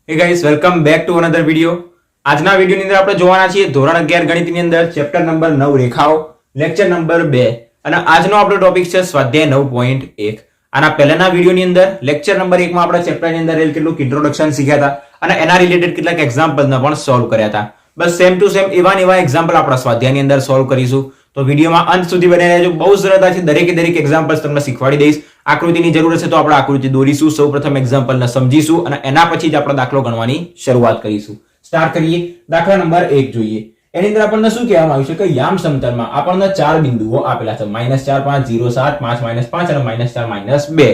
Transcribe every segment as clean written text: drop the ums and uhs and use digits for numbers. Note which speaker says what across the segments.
Speaker 1: Hey guys, welcome back to another video. આજના વિડિયોની અંદર આપણે જોવાના છીએ ધોરણ 11 ગણિતની અંદર ચેપ્ટર નંબર 9 રેખાઓ, લેક્ચર નંબર 2 અને આજનો આપણો ટોપિક છે સ્વાધ્યાય 9.1. આના પહેલાના વિડિયોની અંદર લેક્ચર નંબર 1 માં આપણે ચેપ્ટરની અંદર કેટલું ઇન્ટ્રોડક્શન શીખ્યા હતા અને એના રિલેટેડ કેટલાક એક્ઝામ્પલના પણ સોલ્વ કર્યા હતા. બસ સેમ ટુ સેમ એવા એક્ઝામ્પલ આપણા સ્વાધ્યાયની અંદર સોલ્વ કરીશું. તો વિડિયોમાં અંત સુધી બને રહેજો. બહુ સરળતાથી દરેક એક્ઝામ્પલ્સ તમને શીખવાડી દઈશ. આકૃતિની જરૂર હશે તો આપણે આકૃતિ દોરીશું. સૌપ્રથમ એક્ઝામ્પલને સમજીશું અને એના પછી જ આપણે દાખલો ગણવાની શરૂઆત કરીશું. સ્ટાર્ટ કરીએ. દાખલા નંબર 1 જોઈએ. એની અંદર આપણને શું કહેવામાં આવ્યું છે કે યામ સમતલમાં આપણને ચાર બિંદુઓ આપેલા છે -4 5 0 7 5 -5 અને -4 -2.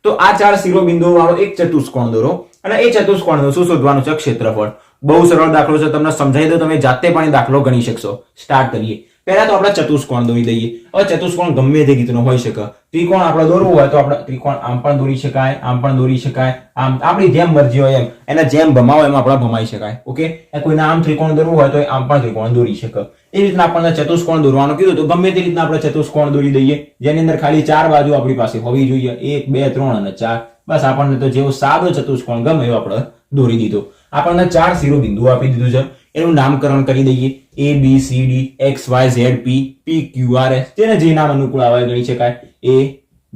Speaker 1: તો આ ચાર શિરોબિંદુઓ વાળો એક ચતુષ્કોણ દોરો અને એ ચતુષ્કોણનું શું શોધવાનું છે? ક્ષેત્રફળ. બહુ સરળ દાખલો છે, તમને સમજાવી દો, તમે જાતે પણ દાખલો ગણી શકશો. સ્ટાર્ટ કરીએ. પહેલા તો આપણે ચતુષ્કોણ દોરી દઈએ. હવે ચતુષ્કોણ ગમે તે રીતનો હોઈ શકે. ત્રિકોણ આપણે દોરવું હોય તો આપણે ત્રિકોણ આમ પણ દોરી શકાય, આમ પણ દોરી શકાય, આમ આપણી જેમ મરજી હોય એમ, એને જેમ ભમાવો એમ આપણે ભમાઈ શકાય. ઓકે, કોઈને આમ ત્રિકોણ દોરવું હોય તો આમ પણ ત્રિકોણ દોરી શકે. એ રીતના આપણને ચતુષ્કોણ દોરવાનું કીધું તો ગમે તે રીતના આપણે ચતુષ્કોણ દોરી દઈએ, જેની અંદર ખાલી ચાર બાજુ આપણી પાસે હોવી જોઈએ. 1 2 3 અને 4. બસ આપણને તો જેવો સાદો ચતુષ્કોણ ગમે એવો આપણે દોરી દીધો. આપણને ચાર શિરોબિંદુઓ આપી દીધું છે. એનું નામકરણ કરી દઈએ. A B C D X Y Z P P Q R S, જેને જે નામ અનુકૂળ આવે ગણી શકાય. A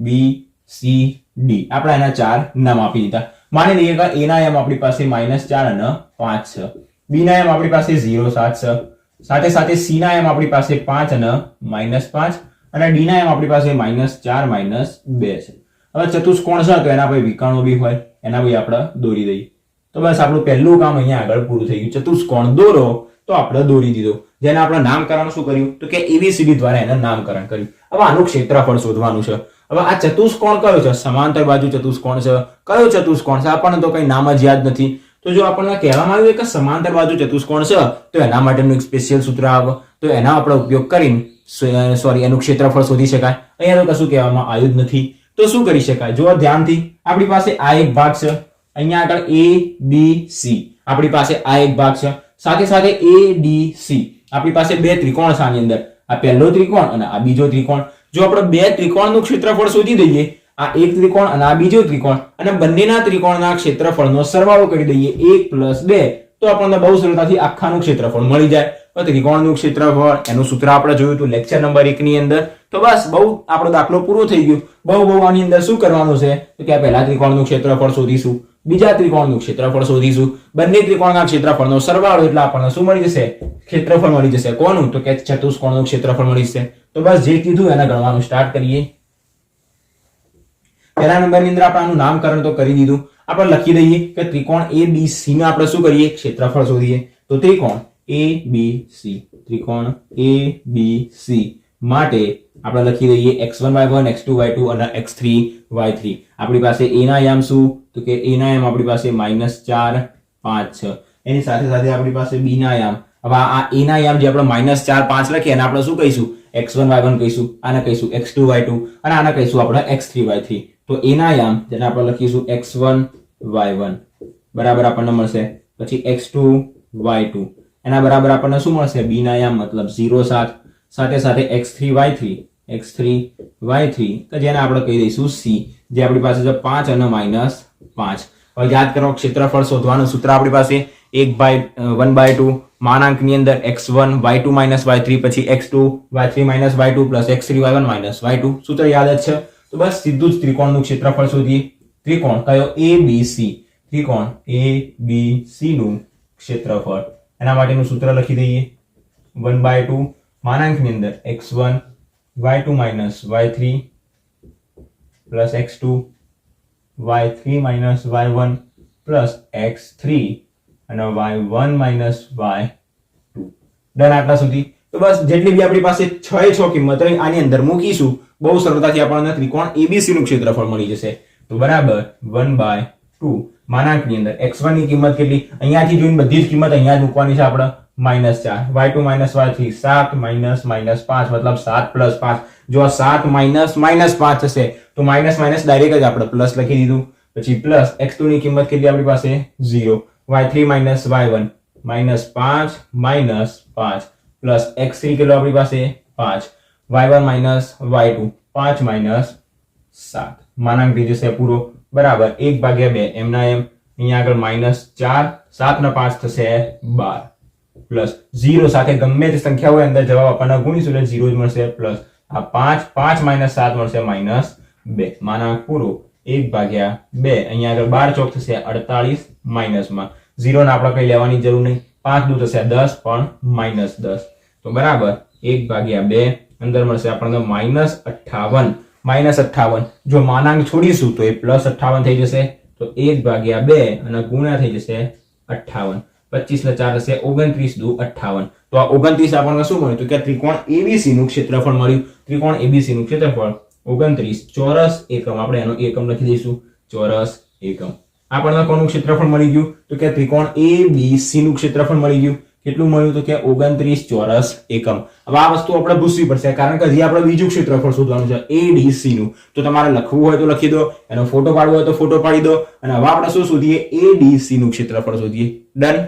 Speaker 1: B C D આપણે એના ચાર નામ આપી દીધા. માની લઈએ કે A ના એમ આપણી પાસે -4 અને 5 છે. B ના એમ આપણી પાસે 0 7 છે. સાથે સાથે C ના એમ આપણી પાસે 5 અને -5 અને D ના એમ આપણી પાસે -4 -2 છે. હવે ચતુષ્કોણ છે તો એના ભાઈ વિકર્ણો બી હોય, એના ભાઈ આપણે દોરી દઈએ. તો બસ આપણું પહેલું કામ અહીંયા આગળ પૂરું થઈ ગયું. ચતુષ્કોણ દોરો તો આપણે દોરી દીધો. જેને આપણે નામકરણ શું કર્યું તો કે ABCD દ્વારા એને નામકરણ કર્યું. હવે આનું ક્ષેત્રફળ શોધવાનું છે. હવે આ ચતુષ્કોણ કયો છે? સમાંતર બાજુ ચતુષ્કોણ છે. કયો ચતુષ્કોણ છે? આપણને તો કઈ નામ જ યાદ નથી. તો જો આપણને કહેવામાં આવ્યું કે સમાંતર બાજુ ચતુષ્કોણ છે તો એના માટેનું એક સ્પેશિયલ સૂત્ર આવે, તો એના આપણે ઉપયોગ કરીને એનું ક્ષેત્રફળ શોધી શકાય. અહીંયા તો કશું કહેવામાં આવ્યું જ નથી. તો શું કરી શકાય? જો ધ્યાનથી, આપણી પાસે આ એક ભાગ છે, અહીંયા આગળ ABC, આપણી પાસે આ એક ભાગ છે, સાથે સાથે ADC, આપણી પાસે બે ત્રિકોણ છે આની અંદર. આ પહેલો ત્રિકોણ અને આ બીજો ત્રિકોણ. જો આપણે બે ત્રિકોણનું ક્ષેત્રફળ શોધી દઈએ, આ એક ત્રિકોણ અને આ બીજો ત્રિકોણ, અને બંનેના ત્રિકોણના ક્ષેત્રફળનો સરવાળો કરી દઈએ 1 + 2, તો આપણને બહુ સરળતાથી આખાનું ક્ષેત્રફળ મળી જાય. તો ત્રિકોણનું ક્ષેત્રફળ એનું સૂત્ર આપણે જોયું હતું લેક્ચર નંબર 1 ની અંદર. તો બસ બહુ આપણો દાખલો પૂરો થઈ ગયો. બહુ આની અંદર શું કરવાનું છે તો કે આ પહેલા ત્રિકોણનું ક્ષેત્રફળ શોધીશું, બીજા ત્રિકોણનું ક્ષેત્રફળ શોધીશું, બંને ત્રિકોણના ક્ષેત્રફળનો સરવાળો એટલે આપણને શું મળી જશે? ક્ષેત્રફળ મળી જશે. કોનું? તો કે ચતુષ્કોણનું ક્ષેત્રફળ મળી જશે. તો બસ જે કીધું એને ગણવાનું સ્ટાર્ટ કરીએ. પહેલા નંબરની અંદર આપણે આનું નામકરણ તો કરી દીધું. આપણે લખી દઈએ કે ત્રિકોણ ABC માં આપણે શું કરીએ? ક્ષેત્રફળ શોધીએ. તો ત્રિકોણ ABC માટે આપણે લખી દઈએ x1 y1 x2 y2 અને x3 y3. આપણી પાસે a ના યામ શું તો કે a ના યામ આપણી પાસે -4 5 છે. એની સાથે સાથે આપણી પાસે b ના યામ, હવે આ a ના યામ જે આપણે -4 5 લખીએ અને આપણે શું કહીશું? x1 y1 કહીશું, આને કહીશું x2 y2 અને આને કહીશું આપણે x3 y3. તો a ના યામ જેને આપણે લખીશું x1 y1 બરાબર આપણને મળશે, પછી x2 y2 એના બરાબર આપણને શું મળશે? b ના યામ મતલબ 0 7, સાથે સાથે x3 y3 કે જેને આપણે કહી દઈશું c, જે આપણી પાસે છે 5 અને -5. હવે યાદ કરો, ક્ષેત્રફળ શોધવાનું સૂત્ર આપણી પાસે 1/2 માનાંકની અંદર x1 y2 - y3 પછી x2 y3 - y2 plus x3 y1 - y2. સૂત્ર યાદ જ છે. તો બસ સીધું જ ત્રિકોણનું ક્ષેત્રફળ શોધીએ. ત્રિકોણ કયો? ABC. ત્રિકોણ ABC નું ક્ષેત્રફળ, એના માટેનું સૂત્ર લખી દઈએ. 1/2 માનાંકની અંદર x1 y2 - y3 plus x2 y3 - y1 plus x3 અને y1 - y2. ડન આટલા સુધી. તો બસ જેટલી બી આપણી પાસે 6 કિંમત હોય આની અંદર મૂકીશું, બહુ સરળતાથી આપણને ત્રિકોણ ABC નું ક્ષેત્રફળ મળી જશે. તો બરાબર 1/2 માનાંકની અંદર x1 ની કિંમત કેટલી? અહીંયાથી જોઈને બધી જ કિંમત અહીંયા જ મૂકવાની છે આપણે. -4 y2 - y3 7 -5 મતલબ 7 + 5. જો આ 7 -5 હશે તો માઇનસ ડાયરેક્ટ જ આપણે પ્લસ લખી દીધું. પછી પ્લસ x2 ની કિંમત કેટલી આપણી પાસે? 0, y3 - y1 -5 પ્લસ x3 કેટલો આપણી પાસે? 5, y1 - y2 5 - 7 માનાંક થઈ જશે પૂરો. બરાબર 1/2 એમના એમ અહીંયા આગળ -4, 7 ને 5 થશે 12 પ્લસ 0 સાથે ગમે તે સંખ્યા હોય અંદર જવાબ આપણને ગુણીશું એટલે 0 જ મળશે પ્લસ આ 5 5 - 7 મળશે -2 માનાંક પૂરો 1/2 અહીંયા આગળ 12 ચોક થશે 48 માઇનસમાં 0 ને આપણે કઈ લેવાની જરૂર નહીં 5 દુ થશે 10 પણ -10 તો બરાબર 1/2 અંદર મળશે આપણને -58 જો માનાંક છોડીશું તો એ +58 થઈ જશે તો 1/2 અને ગુણ્યા થઈ જશે 58 25 ને 4 થશે 29 દુ 58 તો આ 29 આપણને શું મળ્યું તો કે ત્રિકોણ ABC નું ક્ષેત્રફળ મળ્યું ત્રિકોણ ABC નું ક્ષેત્રફળ 29 ચોરસ એકમ આપણે એનો એકમ લખી દઈશું ચોરસ એકમ આપણને કોનું ક્ષેત્રફળ મળી ગયું તો કે ત્રિકોણ ABC નું ક્ષેત્રફળ મળી ગયું કેટલું મળ્યું તો કે 29 ચોરસ એકમ હવે આ વસ્તુ આપણે ભૂસવી પડશે કારણ કે હજી આપણે બીજું ક્ષેત્રફળ શોધવાનું છે ADC નું તો તમારે લખવું હોય તો લખી દો એનો ફોટો પાડવો હોય તો ફોટો પાડી દો અને હવે આપણે શું શોધીએ ADC નું ક્ષેત્રફળ શોધીએ ડન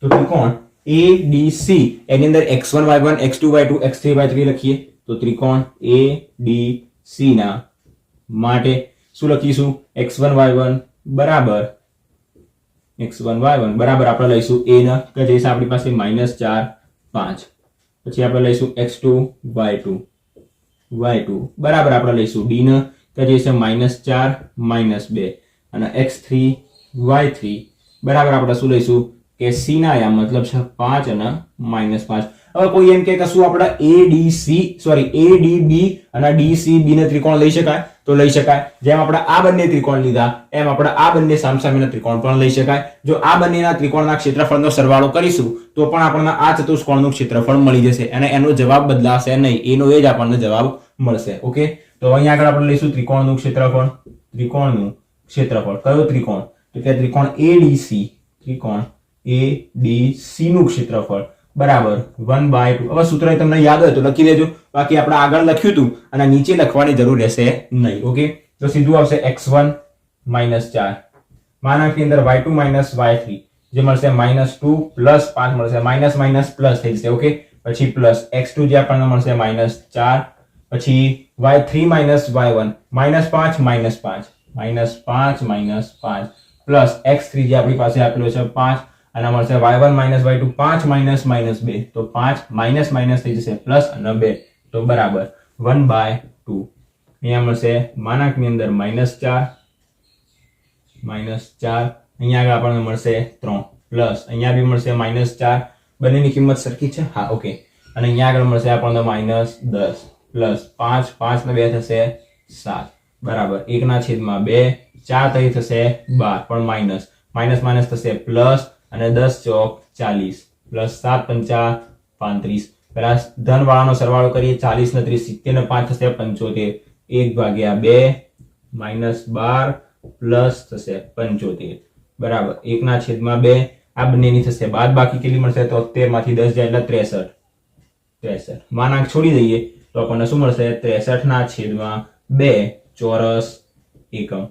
Speaker 1: તો ત્રિકોણ ADC એની અંદર x1 y1 x2 y2 x3 y3 લખીએ તો ત્રિકોણ ADC ના માટે શું લખીશું x1 y1 બરાબર આપણે લઈશું a ના કે જે છે આપણી પાસે -4 5 પછી આપણે લઈશું x2 y2 બરાબર આપણે લઈશું d ના કે જે છે -4 -2 અને x3 y3 બરાબર આપણે શું લઈશું કે c ના યા મતલબ છે 5 અને -5 હવે કોઈ એમ કે શું આપણે ADB અને DCB ને ત્રિકોણ લઈ શકાય તો લઈ શકાય જેમ આપણે આ બંને ત્રિકોણ લીધા એમ આપણે આ બંને સામસામેના ત્રિકોણ પણ લઈ શકાય જો આ બંનેના ત્રિકોણના ક્ષેત્રફળનો સરવાળો કરીશું તો પણ આપણને આ ચતુષ્કોણનું ક્ષેત્રફળ મળી જશે અને એનો જવાબ બદલાશે નહીં એનો એ જ આપણને જવાબ મળશે ઓકે તો અહીંયા આગળ આપણે લઈશું ત્રિકોણનું ક્ષેત્રફળ કયો ત્રિકોણ તો કે ત્રિકોણ ADC નું ક્ષેત્રફળ બરાબર 1/2 હવે સૂત્ર તમને યાદ હોય તો લખી દેજો બાકી આપણે આગળ લખ્યું હતું અને નીચે લખવાની જરૂર રહેશે નહીં ઓકે તો સીધું આવશે x1 -4 માનાંકની અંદર y2 y3 જે મળશે -2 + 5 મળશે માઇનસ પ્લસ થઈ જશે ઓકે પછી પ્લસ x2 જે આપણને મળશે -4 પછી y3 y1 -5 પ્લસ x3 જે આપણી પાસે આપેલો છે 5 અને મળશે y1 y2 5 -2 તો 5 થઈ જશે પ્લસ અને 2 તો બરાબર 1/2 અહીંયા મળશે માનાંકની અંદર -4 અહીંયા આગળ આપણને મળશે 3 પ્લસ અહીંયા બી મળશે -4 બંનેની કિંમત સરખી છે હા ઓકે અને અહીંયા આગળ મળશે આપણને -10 પ્લસ 5 ને 2 થશે 7 બરાબર 1/2 4 તરી થશે 12 પણ માઇનસ થશે પ્લસ અને 10 ચોક 40 પ્લસ 7 પંચા 35 પેલા ધન વાળાનો સરવાળો કરીએ 40 ને 30 70 ને 5 થશે 75 1/2 -12 પ્લસ થશે 75 બરાબર 1/2 આ બંનેની થશે બાદ બાકી કેટલી મળશે તો 73 માંથી 10 જાય એટલે 63 માનાંક છોડી દઈએ તો આપણને શું મળશે 63/2 ચોરસ એકમ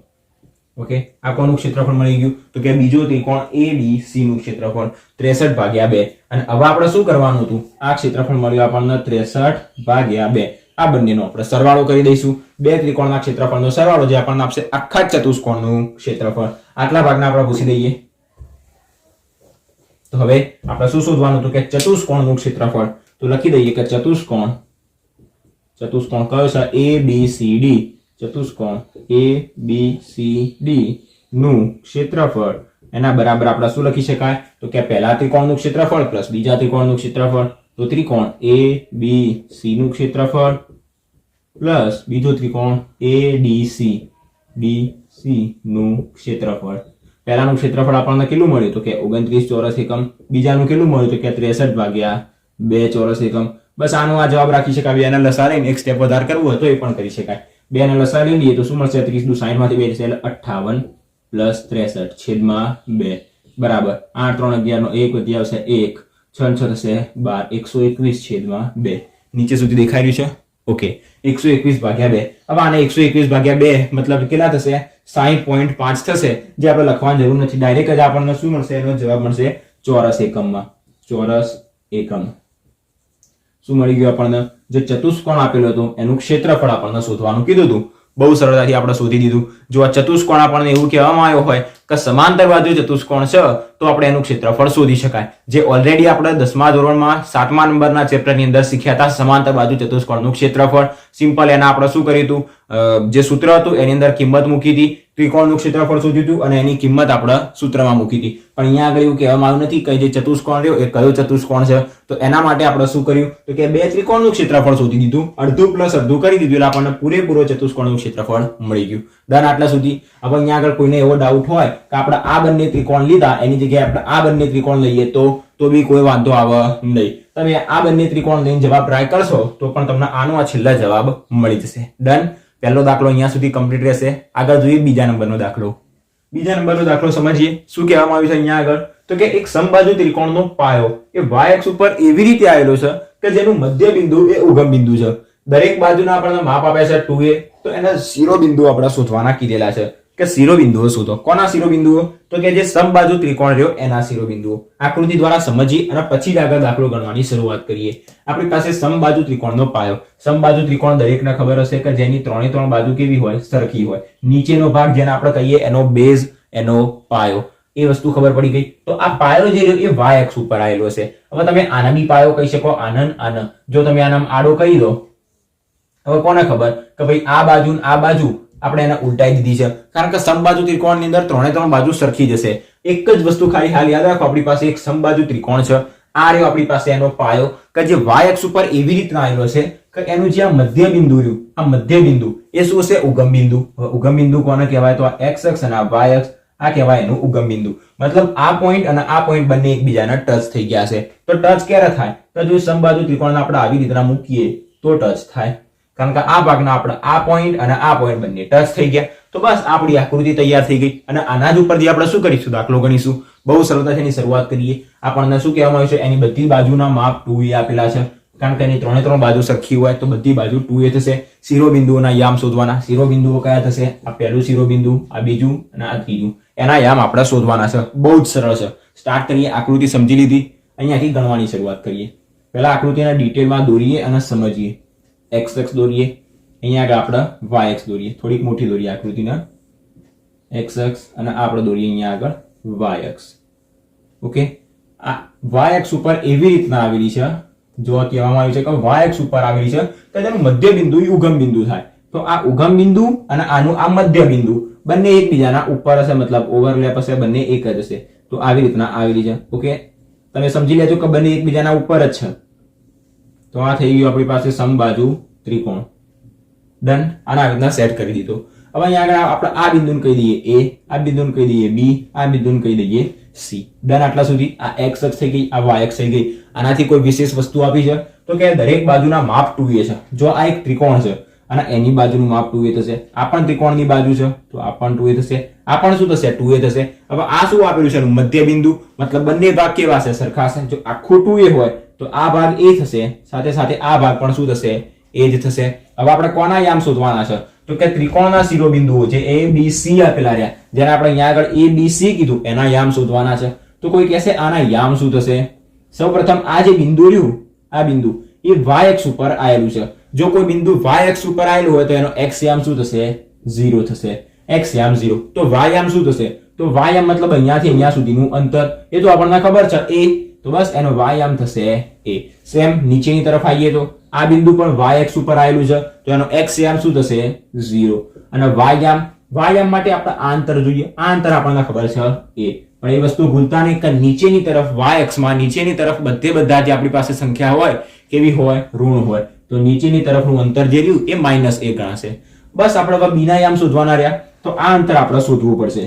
Speaker 1: ઓકે આ કોનું ક્ષેત્રફળ મળી ગયું તો કે બીજો ત્રિકોણ ADC નું ક્ષેત્રફળ 63/2 અને હવે આપણે શું કરવાનું હતું આ ક્ષેત્રફળ મળ્યું આપણને 63/2 આ બંનેનો આપણે સરવાળો કરી દઈશું બે ત્રિકોણના ક્ષેત્રફળનો સરવાળો જે આપણને આપશે આખા ચતુષ્કોણનું ક્ષેત્રફળ આટલા ભાગને આપણે પૂછી દઈએ તો હવે આપણે શું શોધવાનું હતું કે ચતુષ્કોણનું ક્ષેત્રફળ તો લખી દઈએ કે ચતુષ્કોણ કયો છે ABCD ચતુષ્કોણ ABCD નું ક્ષેત્રફળ એના બરાબર આપણે શું લખી શકાય તો કે પહેલા ત્રિકોણનું ક્ષેત્રફળ પ્લસ બીજા ત્રિકોણનું ક્ષેત્રફળ તો ત્રિકોણ ABC નું ક્ષેત્રફળ પ્લસ બીજો ત્રિકોણ ADC નું ક્ષેત્રફળ પહેલાનું ક્ષેત્રફળ આપણને કેટલું મળ્યું તો કે 29 ચોરસ એકમ બીજાનું કેટલું મળ્યું તો કે 63/2 ચોરસ એકમ બસ આનો આ જવાબ રાખી શકાય એના લસા લઈને એક સ્ટેપ વધારે કરવું હોય તો એ પણ કરી શકાય બે ને લસા લઈ લઈએ તો શું મળશે 30 × 60 માંથી 2 જશે એટલે 58 + 63/2 બરાબર 8 3 11 નો 1 વધી આવશે 1 6 6 થશે 12 121/2 નીચે સુધી દેખાઈ રહ્યું છે ઓકે 121/2 હવે આને 121/2 મતલબ કેટલા થશે 60.5 થશે જે આપણે લખવાની જરૂર નથી ડાયરેક્ટ જ આપણને શું મળશે એનો જવાબ મળશે ચોરસ એકમ શું મળી ગયું આપણને? જે ચતુષ્કોણ આપેલો હતો એનું ક્ષેત્રફળ આપણને શોધવાનું કીધું હતું. બહુ સરળતાથી આપણે શોધી દીધું. જો આ ચતુષ્કોણ આપણને એવું કહેવામાં આવ્યો હોય કે સમાંતર બાજુ ચતુષ્કોણ છે તો આપણે એનું ક્ષેત્રફળ શોધી શકાય. જે ઓલરેડી આપણે 10મા ધોરણમાં 7મા નંબરના ચેપ્ટરની અંદર શીખ્યા હતા, સમાંતર બાજુ ચતુષ્કોણનું ક્ષેત્રફળ. સિમ્પલ એના આપણે શું કર્યું હતું? જે સૂત્ર હતું એની અંદર કિંમત મૂકી હતી, ત્રિકોણનું ક્ષેત્રફળ શોધ્યું હતું અને એની કિંમત આપણે સૂત્રમાં મૂકી હતી. પણ અહીંયા આગળ એવું કહેવામાં આવ્યું નથી કે જે ચતુષ્કોણ રહ્યો એ કયો ચતુષ્કોણ છે. તો એના માટે આપણે શું કર્યું? તો કે બે ત્રિકોણનું ક્ષેત્રફળ શોધી દીધું, અડધું પ્લસ અડધું કરી દીધું એટલે આપણને પૂરેપૂરો ચતુષ્કોણનું ક્ષેત્રફળ મળી ગયું. ડન આટલા સુધી. હવે અહીંયા આગળ કોઈને એવો ડાઉટ હોય કે આપણે આ બંને ત્રિકોણ લીધા એની જગ્યાએ આપણે આ બંને ત્રિકોણ લઈએ તો બી કોઈ વાંધો આવે નહીં. તમે આ બંને ત્રિકોણ લઈને જવાબ ટ્રાય કરશો તો પણ તમને આનો આ છેલ્લા જવાબ મળી જશે. ડન. પહેલો દાખલો અહીંયા સુધી કમ્પ્લીટ રહેશે. આગળ જોઈએ બીજા નંબરનો દાખલો. બીજા નંબરનો દાખલો સમજીએ. શું કહેવામાં આવ્યું છે અહીંયા આગળ? તો કે એક સમબાજુ ત્રિકોણનો પાયો એ y અક્ષ ઉપર એવી રીતે આવેલો છે કે જેનું મધ્ય બિંદુ એ ઉગમ બિંદુ છે. દરેક બાજુના આપણને માપ આપ્યા છે 2a. તો એના શિરોબિંદુ આપણે શોધવાના કીધેલા છે કે શિરોબિંદુઓ શોધો. કોના શિરોબિંદુઓ? તો કે જે સમબાજુ ત્રિકોણ રહ્યો એના શિરોબિંદુઓ. આકૃતિ દ્વારા સમજી અને પછી જ આગળ દાખલો ગણવાની શરૂઆત કરીએ. આપણી પાસે સમબાજુ ત્રિકોણનો પાયો. સમબાજુ ત્રિકોણ દરેકને ખબર હશે કે જેની ત્રણે ત્રણ બાજુ કેવી હોય? સરખી હોય. નીચેનો ભાગ જેને આપણે કહીએ એનો બેઝ, એનો પાયો. એ વસ્તુ ખબર પડી ગઈ. તો આ પાયો જે રહ્યો એ y અક્ષ ઉપર આવેલો છે. હવે તમે આના બી પાયો કહી શકો, આનંદ. જો તમે આનામ આડો કહી દો, હવે કોને ખબર કે ભાઈ આ બાજુ આપણે એને ઉલટાઈ દીધી છે, કારણ કે સમબાજુ ત્રિકોણની અંદર ત્રણે ત્રણ બાજુ સરખી જશે. એક જ વસ્તુ ખાલી હાલ યાદ રાખો, આપણી પાસે એક સમબાજુ ત્રિકોણ છે. આ રહ્યો આપણી પાસે એનો પાયો કે જે y અક્ષ ઉપર એવી રીતના આવેલો છે કે એનું જે આ મધ્ય બિંદુ રહ્યું, આ મધ્ય બિંદુ એ શું છે? ઉગમ બિંદુ. ઉગમ બિંદુ કોને કહેવાય? તો આ x અક્ષ અને આ y અક્ષ, આ કહેવાય એનું ઉગમ બિંદુ. મતલબ આ પોઈન્ટ અને આ પોઈન્ટ બંને એકબીજાના ટચ થઈ ગયા છે. તો ટચ ક્યારે થાય? તો જો સમબાજુ ત્રિકોણ આપણે આવી રીતના મૂકીએ તો ટચ થાય, કારણ કે આ ભાગના આપણે આ પોઈન્ટ અને આ પોઈન્ટ બંને ટચ થઈ ગયા. તો બસ આપણી આકૃતિ તૈયાર થઈ ગઈ. અને આના જ ઉપરથી આપણે શું કરીશું? દાખલો ગણીશું. બહુ સરળતાથી એની શરૂઆત કરીએ. આપણને શું કહેવામાં આવ્યું છે? એની બધી બાજુના માપ 2a આપેલા છે, કારણ કે એની ત્રણે ત્રણ બાજુ સરખી હોય તો બધી બાજુ 2a થશે. શિરોબિંદુઓના યામ શોધવાના. શિરોબિંદુઓ કયા થશે? આ પહેલું શિરોબિંદુ, આ બીજું અને આ ત્રીજું. એના યામ આપણે શોધવાના છે. બહુ જ સરળ છે. સ્ટાર્ટ કરીએ. આકૃતિ સમજી લીધી, અહીંયાથી ગણવાની શરૂઆત કરીએ. પહેલા આકૃતિના ડિટેલમાં દોરીએ અને સમજીએ. x અક્ષ દોરીએ, અહીંયા આગળ આપણે y અક્ષ દોરીએ. થોડીક મોટી દોરીએ આકૃતિના. x અક્ષ અને આપણે દોરીએ અહીંયા આગળ y અક્ષ. ઓકે. આ y અક્ષ ઉપર એવી રીતના આવેલી છે, જો કહેવામાં આવ્યું છે કે y અક્ષ ઉપર આવેલી છે તો તેનું મધ્ય બિંદુ ઉગમ બિંદુ થાય. તો આ ઉગમ બિંદુ અને આનું આ મધ્ય બિંદુ બંને એકબીજાના ઉપર હશે, મતલબ ઓવરલેપ હશે, બંને એક જ હશે. તો આવી રીતના આવેલી છે. ઓકે. તમે સમજી લેજો કે બંને એકબીજાના ઉપર જ છે. તો આ થઈ ગયું આપણી પાસે સમબાજુ ત્રિકોણ. ડન. આના રીતના સેટ કરી દીધો. હવે અહીંયા આગળ આપણે આ બિંદુને કહી દઈએ a, આ બિંદુને કહી દઈએ b, આ બિંદુને કહી દઈએ c. ડન. આટલા સુધી આ x અક્ષ થઈ ગઈ, આ y અક્ષ થઈ ગઈ. આનાથી કોઈ વિશેષ વસ્તુ આપી છે તો કે દરેક બાજુના માપ 2a છે. જો આ એક ત્રિકોણ છે અને એની બાજુનું માપ 2a થશે. આ પણ ત્રિકોણની બાજુ છે તો આ પણ 2a થશે. આ પણ શું થશે? 2a થશે. હવે આ શું આપેલું છે? મધ્ય બિંદુ. મતલબ બંને ભાગ કેવા છે? સરખા છે. જો આખું 2a હોય તો આ ભાગ a થશે, સાથે સાથે આ ભાગ પણ શું થશે? a જ થશે. હવે આપણે કોના યામ શોધવાના છે? તો કે ત્રિકોણના શિરોબિંદુઓ જે a b c આપેલા રહ્યા, જેને આપણે અહીંયા આગળ a b c કીધું, એના યામ શોધવાના છે. તો કોઈ કહેશે આના યામ શું થશે? સૌપ્રથમ આ જે બિંદુ રહ્યું, આ બિંદુ એ y અક્ષ ઉપર આવેલું છે. જો કોઈ બિંદુ y અક્ષ ઉપર આવેલું હોય તો એનો x યામ શું થશે? 0 થશે. x યામ 0. તો y યામ શું થશે? તો y યામ મતલબ અહીંયાથી અહીંયા સુધીનું અંતર, એ તો આપણને ખબર છે a. તો બસ એનો y યામ થશે a. સેમ નીચેની તરફ આવીએ તો આ બિંદુ પણ y અક્ષ ઉપર આવેલું છે તો એનો x યામ શું થશે? 0. અને y યામ માટે આપણે આ અંતર જોઈએ. આ અંતર આપણને ખબર છે a. પણ એ વસ્તુ ભૂલતા નહીં કે નીચેની તરફ y અક્ષમાં નીચેની તરફ બધા જે આપણી પાસે સંખ્યા હોય કેવી હોય? ઋણ હોય. તો નીચેની તરફનું અંતર જે રહ્યું એ -a ગણાશે. બસ આપણે હવે b ના યામ શોધવાના રહ્યા. તો આ અંતર આપણે શોધવું પડશે.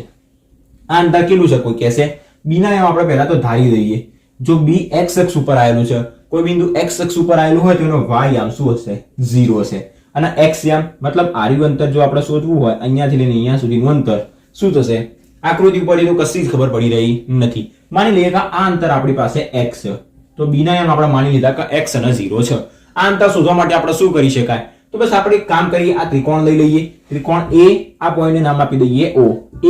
Speaker 1: આ અંતર કેટલું છે? કોઈ કહેશે b ના યામ આપણે પહેલા તો ધારી દઈએ. જો b x અક્ષ ઉપર આવેલું છે, કોઈ બિંદુ x અક્ષ ઉપર આવેલું હોય તો એનો y યામ શું હશે? 0 હશે. અને x યામ મતલબ આર્યું અંતર જો આપણે શોધવું હોય, અહીંયાથી લઈને અહીંયા સુધીનું અંતર શું થશે? આકૃતિ ઉપર તો કશી જ ખબર પડી રહી નથી. માની લઈએ કે આ અંતર આપણી પાસે x છે, તો b ના યામ આપણે માની લીધા કે x અને 0 છે. આ અંતર શોધવા માટે આપણે શું કરી શકાય? તો બસ આપણે એક કામ કરીએ, આ ત્રિકોણ લઈ લઈએ. ત્રિકોણ a, આ પોઈન્ટને નામ આપી દઈએ o.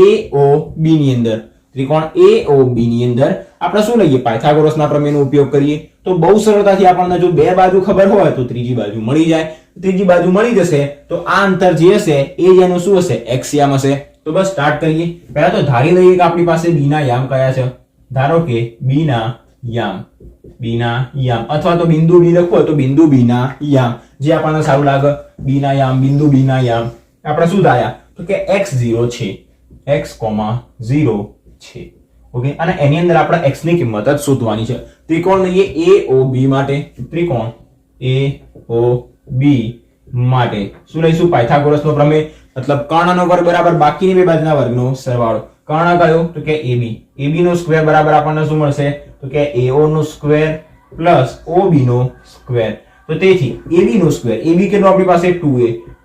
Speaker 1: a o b ની અંદર ત્રિકોણ AOB ની અંદર આપણે શું લઈએ પાયથાગોરસના પ્રમેયનો ઉપયોગ કરીએ તો બહુ સરળતાથી આપણને જો બે બાજુ ખબર હોય તો ત્રીજી બાજુ મળી જાય. ત્રીજી બાજુ મળી જશે તો આ અંતર જે હશે એ જેનું શું હશે x યામ હશે. તો બસ સ્ટાર્ટ કરીએ. પહેલા તો ધારી લઈએ કે આપણી પાસે b ના યામ કયા છે. ધારો કે b ના યામ અથવા તો બિંદુ b લખો તો બિંદુ b ના યામ જે આપણને સારું લાગે. b ના યામ બિંદુ b ના યામ આપણે શું થાય તો કે x0 છે x,0 છે. ઓકે અને એની અંદર આપણે x ની કિંમત જ શોધવાની છે. ત્રિકોણ લઈએ AOB માટે. ત્રિકોણ AOB માટે શું લઈશું પાયથાગોરસનો પ્રમેય મતલબ કર્ણનો વર્ગ બરાબર બાકીની બે બાજુના વર્ગનો સરવાળો. કર્ણ કયો તો કે AB નો સ્ક્વેર બરાબર આપણને શું મળશે તો કે AO નો સ્ક્વેર પ્લસ OB નો સ્ક્વેર. તો તેથી AB નો સ્ક્વેર AB કેટલો આપણી પાસે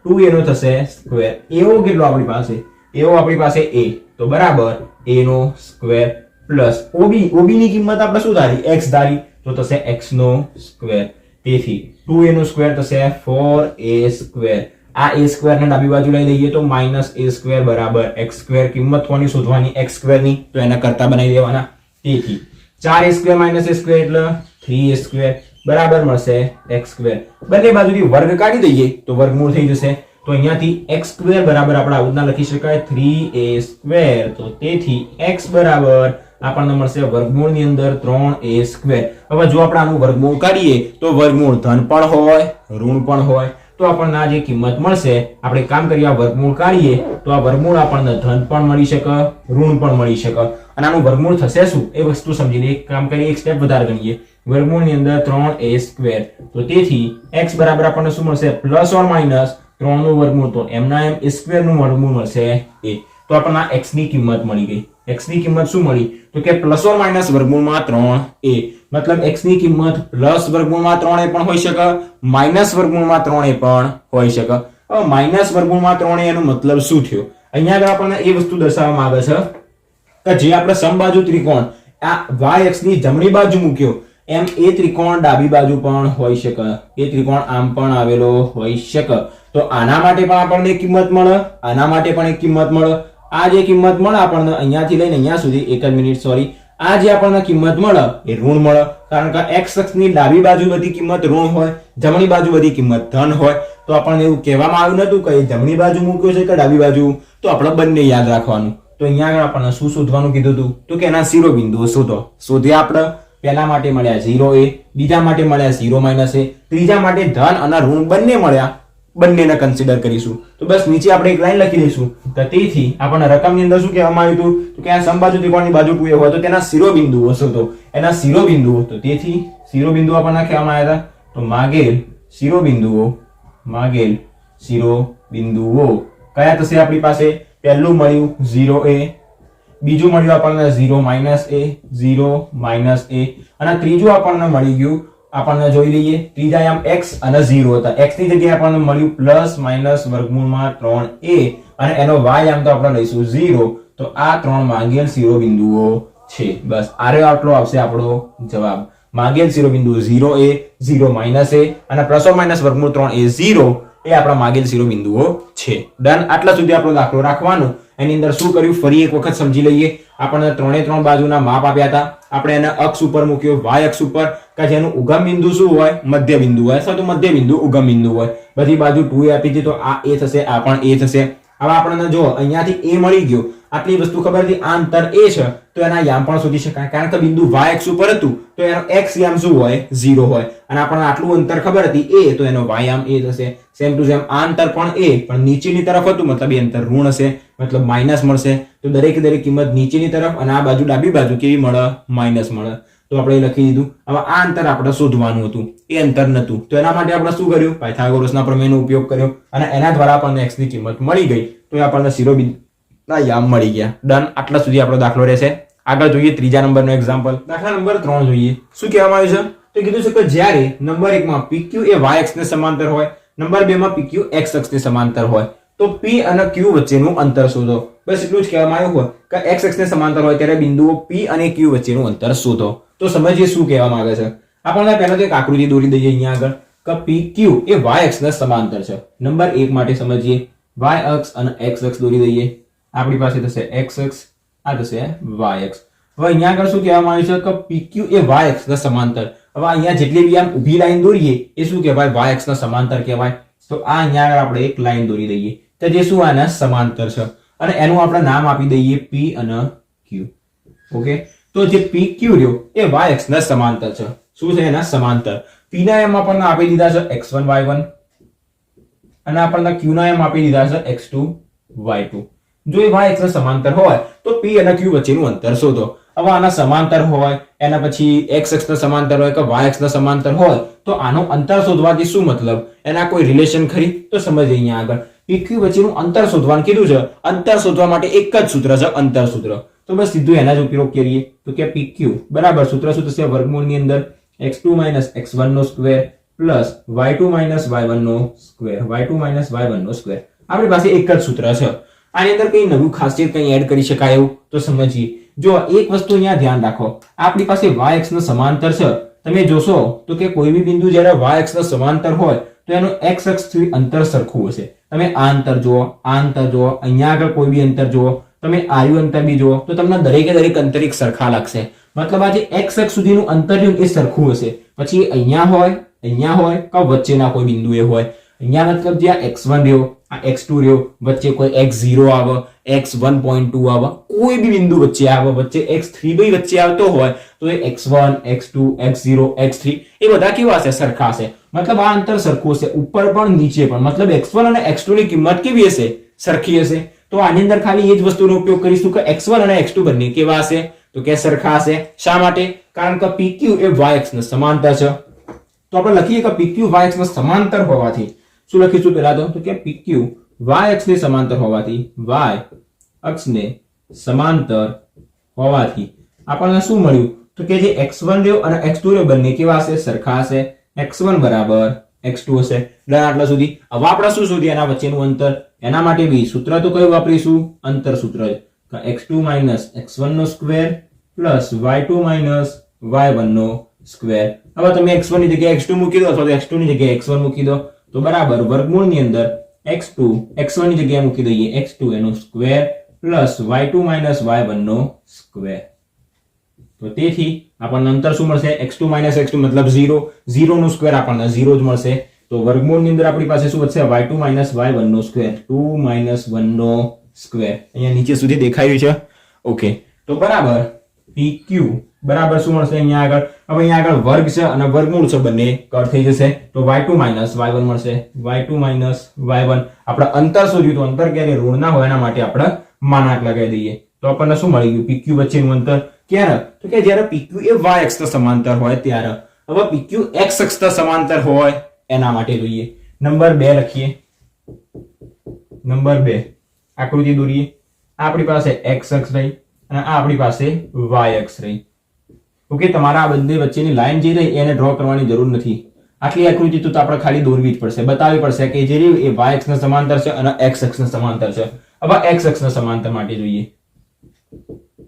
Speaker 1: 2A નો થશે સ્ક્વેર. AO કેટલો આપણી પાસે AO આપણી પાસે A તો બરાબર A નો સ્ક્વેર પ્લસ OB ની કિંમત આપણે શું ધારી x ધારી તો થશે x નો સ્ક્વેર. તેથી 2A નો સ્ક્વેર થશે 4A સ્ક્વેર. આ a સ્ક્વેર ને ડાબી બાજુ લઈ લઈએ તો -a સ્ક્વેર બરાબર x સ્ક્વેર. કિંમત કોની શોધવાની x સ્ક્વેર ની તો એના કરતા બનાવી દેવાના. તેથી 4a સ્ક્વેર - a સ્ક્વેર એટલે 3a સ્ક્વેર બરાબર મળશે x સ્ક્વેર. બંને બાજુથી વર્ગ કાઢી દઈએ તો વર્ગમૂળ થઈ જશે. તો અહીંયાથી x સ્ક્વેર બરાબર આપણે આવું ના લખી શકાય 3a સ્ક્વેર. તો તેથી x બરાબર આપણને મળશે વર્ગમૂળ ની અંદર 3a સ્ક્વેર. હવે જો આપણે આનું વર્ગમૂળ કાઢીએ તો વર્ગમૂળ ધન પણ હોય ઋણ પણ હોય. તો આપણને આ જે કિંમત મળશે આપણે કામ કરીએ આ વર્ગમૂળ કાઢીએ તો આ વર્ગમૂળ આપણને ધન પણ મળી શકે ઋણ પણ મળી શકે. અને આનું વર્ગમૂળ થશે શું એ વસ્તુ સમજી લઈએ. કામ કરીએ એક સ્ટેપ વધારે ગણીએ. વર્ગમૂળ ની અંદર 3a સ્ક્વેર. તો તેથી x બરાબર આપણને શું મળશે પ્લસ ઓર માઈનસ 3 નું વર્ગમૂળ તો m ના m a સ્ક્વેર નું વર્ગમૂળ મળશે a. તો આપણને x ની કિંમત મળી ગઈ. x ની કિંમત શું મળી તો કે પ્લસ ઓર માઈનસ વર્ગમૂળમાં 3a. મતલબ x ની કિંમત પ્લસ વર્ગમૂળમાં 3a પણ હોઈ શકે માઈનસ વર્ગમૂળમાં 3a પણ હોઈ શકે. હવે માઈનસ વર્ગમૂળમાં 3a એનો મતલબ શું થયો અહીંયા આગળ આપણને એ વસ્તુ દર્શાવવામાં આવે છે કે જે આપણે સમબાજુ ત્રિકોણ આ y અક્ષ ની જમણી બાજુ મૂક્યો એમ એ ત્રિકોણ ડાબી બાજુ પણ હોઈ શકે. એ ત્રિકોણ આમ પણ આવેલો હોઈ શકે. તો આના માટે પણ આપણને કિંમત મળે આના માટે પણ એક કિંમત મળે. આ જે કિંમત મળે આપણને અહીંયાથી લઈને અહીંયા સુધી એક જ મિનિટ સોરી આ જે આપણને કિંમત મળે એ ઋણ મળે. કારણ કે x અક્ષની ડાબી બાજુ બધી કિંમત ઋણ હોય જમણી બાજુ બધી કિંમત ધન હોય. તો આપણને એવું કહેવામાં આવ્યું નતું કે જમણી બાજુ મૂક્યો છે કે ડાબી બાજુ તો આપણે બંને યાદ રાખવાનું. તો અહીંયા આગળ આપણને શું શોધવાનું કીધું હતું તો કે એના શિરોબિંદુઓ શોધો. શોધ્યા આપણે પહેલા માટે મળ્યા 0a બીજા માટે મળ્યા 0 - a ત્રીજા માટે ધન અને ઋણ બંને મળ્યા. બંનેને કન્સિડર કરીશું. તો બસ નીચે આપણે એક લાઈન લખી દઈશું. તો તેથી આપણને રકમની અંદર શું કહેવામાં આવ્યું હતું તો કે આ સમબાજુ ત્રિકોણની બાજુ 2a હોય તો તેના શિરોબિંદુઓ શોધો. એના શિરોબિંદુઓ તો તેથી શિરોબિંદુઓ આપણને કહેવામાં આવ્યા હતા તો માગેલ શિરોબિંદુઓ કયા થશે આપણી પાસે પહેલું મળ્યું 0a બીજું મળ્યું આપણને 0 - a 0 - a અને ત્રીજું આપણને મળી ગયું આપણને જોઈ લઈએ ત્રીજા યામ x અને 0 હતા. x ની જગ્યાએ આપણને મળ્યું પ્લસ માઈનસ વર્ગમૂળમાં 3a અને એનો y યામ તો આપણે લઈશું 0. તો આ ત્રણ માંગેલ શિરોબિંદુઓ છે. બસ આટલો આવશે આપણો જવાબ. માંગેલ શિરોબિંદુ 0a 0 - a અને પ્લસ ઓર માઈનસ વર્ગમૂળ 3a 0 એ આપણા માંગેલ શિરોબિંદુઓ છે. ડન. આટલા સુધી આપણો દાખલો રાખવાનો. એની અંદર શું કર્યું ફરી એક વખત સમજી લઈએ. આપણને ત્રણે ત્રણ બાજુના માપ આપ્યા હતા. આપણે એને અક્ષ ઉપર મૂક્યો y અક્ષ ઉપર કે જેનું ઉગમ બિંદુ શું હોય મધ્ય બિંદુ હોય અથવા તો મધ્ય બિંદુ ઉગમ બિંદુ હોય. બધી બાજુ 2a આપી હતી તો આ a થશે આ પણ a થશે. હવે આપણને જો અહીંયાથી a મળી ગયો આટલી વસ્તુ ખબર હતી આ અંતર a છે તો એના યામ પણ શોધી શકાય. કારણ કે બિંદુ y અક્ષ ઉપર હતું તો એનો x યામ શું હોય 0 હોય અને આપણને આટલું અંતર ખબર હતી a તો એનો y યામ a થશે. સેમ ટુ સેમ આ અંતર પણ a પણ નીચેની તરફ હતું મતલબ એ અંતર ઋણ હશે મતલબ માઈનસ મળશે. તો દરેક કિંમત નીચેની તરફ અને આ બાજુ ડાબી બાજુ કેવી મળે માઈનસ મળે. તો આપણે લખી દીધું. હવે આ અંતર આપણે શોધવાનું હતું એ અંતર નતું તો એના માટે આપણે શું કર્યું પાયથાગોરસના પ્રમેયનો ઉપયોગ કર્યો અને એના દ્વારા આપણને x ની કિંમત મળી ગઈ. તો આપણને શિરોબિંદુના યામ મળી ગયા. ડન. આટલા સુધી આપણો દાખલો રહેશે. આગળ જોઈએ ત્રીજા નંબરનો એક્ઝામ્પલ. દાખલા નંબર 3 જોઈએ. શું કહેવામાં આવ્યું છે તો કીધું છે કે જ્યારે નંબર 1 માં pq એ y અક્ષને સમાંતર હોય નંબર 2 માં pq x અક્ષને સમાંતર હોય તો p અને q વચ્ચેનું અંતર શોધો. બસ એટલું જ કહેવામાં આવ્યું હોય કે x અક્ષને સમાંતર હોય ત્યારે બિંદુઓ p અને q વચ્ચેનું અંતર શોધો. તો સમજીએ શું કહેવામાં આવે છે. આપણને પહેલા તો એક આકૃતિ દોરી દઈએ અહીંયા આગળ કે pq એ y અક્ષને સમાંતર છે. નંબર 1 માટે સમજીએ y અક્ષ અને x અક્ષ દોરી દઈએ. આપણી પાસે થશે x અક્ષ આ થશે yx. હવે અહીંયા આગળ શું કહેવામાં આવ્યું છે કે pq એ yx ના સમાંતર. હવે અહીંયા જેટલી બી આમ ઊભી લાઈન દોરીએ એ શું કહેવાય? yx ના સમાંતર કહેવાય. તો આ અહીંયા આગળ આપણે એક લાઈન દોરી દઈએ તો જે શું આના સમાંતર છે અને એનું આપણે નામ આપી દઈએ p અને q. ઓકે, તો જે pq રહ્યો એ yx ના સમાંતર છે. શું છે? એના સમાંતર. p ના એમ આપણને આપી દીધા છે x1 y1 અને આપણને q ના એમ આપી દીધા છે x2 y2. જો એ yx ના સમાંતર હોય તો p અને q વચ્ચેનું અંતર શોધો. હવે આના સમાંતર હોય એના પછી x અક્ષના સમાંતર હોય કે y અક્ષના સમાંતર હોય તો આનો અંતર શોધવાથી શું મતલબ? એના કોઈ રિલેશન ખરી? તો સમજીએ અહીંયા આગળ pq વચ્ચેનું અંતર શોધવાનું કીધું છે. અંતર શોધવા માટે એક જ સૂત્ર છે, અંતર સૂત્ર. તો બસ સીધું એના જ ઉપયોગ કરીએ તો કે pq બરાબર સૂત્ર શું થશે? વર્ગમૂળની અંદર x2 - x1 નો સ્ક્વેર પ્લસ y2 - y1 નો સ્ક્વેર, y2 - y1 નો સ્ક્વેર. આપણી પાસે એક જ સૂત્ર છે. આની અંદર કઈ નવું ખાસિયત કઈ એડ કરી શકાય એવું? તો સમજીએ. જો એક વસ્તુ અહીંયા ધ્યાન રાખો, આપણી પાસે y અક્ષ ના સમાંતર છે. તમે જોશો તો કે કોઈ બી બિંદુ જ્યારે y અક્ષ ના સમાંતર હોય તો એનું x અક્ષથી અંતર સરખું હશે. તમે આ અંતર જુઓ, આ અંતર જુઓ, અહીંયા આગળ કોઈ બી અંતર જુઓ, તમે આયુ અંતર બી જુઓ તો તમને દરેકે દરેક અંતર એક સરખા લાગશે. મતલબ આ જે x અક્ષ સુધીનું અંતર એ સરખું હશે. પછી અહીંયા હોય કે વચ્ચેના કોઈ બિંદુ એ હોય. અહીંયા મતલબ જે આ x1 રહ્યો, આ x2 રહ્યો, વચ્ચે કોઈ x0 આવે, x1.2 આવે, કોઈ બી બિંદુ વચ્ચે આવે, વચ્ચે x3 બી વચ્ચે આવતો હોય તો એ x1 x2 x0 x3 એ બધા કેવા હશે? સરખા હશે. મતલબ આ અંતર સરખું હશે ઉપર પણ નીચે પણ. મતલબ x1 અને x2 ની કિંમત કેવી હશે? સરખી હશે. તો આની અંદર ખાલી એ જ વસ્તુનો ઉપયોગ કરીશું કે x1 અને x2 બંને કેવા હશે? તો કે સરખા હશે. શા માટે? કારણ કે pq એ y અક્ષ ના સમાંતર છે. તો આપણે લખીએ કે pq y અક્ષ ના સમાંતર હોવાથી શું લખીશું? પહેલા તો કે pq y અક્ષને સમાંતર હોવાથી, y અક્ષને સમાંતર હોવાથી આપણને શું મળ્યું? તો કે જે x1 રહ્યો અને x2 રહ્યો બંને કેવા હશે? સરખા હશે. x1 બરાબર x2 હશે. ડન આટલા સુધી. હવે આપણે શું શોધીએ? એના વચ્ચેનું અંતર. એના માટે બી સૂત્ર તો કયું વાપરીશું? અંતર સૂત્ર જ. x2 - x1 નો સ્ક્વેર પ્લસ y2 - y1 નો સ્ક્વેર. હવે તમે x1 ની જગ્યાએ x2 મૂકી દો અથવા તો x2 ની જગ્યાએ x1 મૂકી દો તો બરાબર વર્ગમૂળની અંદર x1 ની જગ્યાએ મૂકી દઈએ x2 એનો સ્ક્વેર પ્લસ y2 - y1 નો સ્ક્વેર. તો તેથી આપણને અંતર શું મળશે? x2 - x2 મતલબ 0. 0 નો સ્ક્વેર આપણને 0 જ મળશે. તો વર્ગમૂળની અંદર આપણી પાસે શું વધશે? y2 - y1 નો સ્ક્વેર, 2 - 1 નો સ્ક્વેર. અહીંયા નીચે સુધી દેખાયું છે. ઓકે, તો બરાબર pq બરાબર શું મળશે? અહીંયા આગળ હવે અહીંયા આગળ વર્ગ છે અને વર્ગમૂળ છે, બંને કટ થઈ જશે તો y2 - y1 મળશે. y2 - y1 આપણે અંતર શોધ્યું તો અંતર ક્યારે ઋણ ના હોય એના માટે આપણે માનાંક લગાવી દઈએ. તો આપણને શું મળી ગયું? pq વચ્ચેનું અંતર. ક્યારે? તો કે જ્યારે pq એ y અક્ષના સમાંતર હોય ત્યારે. હવે pq x અક્ષના સમાંતર હોય એના માટે જોઈએ. નંબર 2 લખીએ. નંબર 2 આકૃતિ દોરીએ. આપણી પાસે x અક્ષ રહી અને આ આપણી પાસે y અક્ષ રહી. ઓકે, તમારા આ બંને વચ્ચેની લાઈન જે રહી એને ડ્રો કરવાની જરૂર નથી. આટલી આકૃતિ તો આપણે ખાલી દોરવી જ પડશે, બતાવવી પડશે કે જે રહ્યું એ y અક્ષના સમાંતર છે અને x અક્ષના સમાંતર છે. હવે x અક્ષના સમાંતર માટે જોઈએ.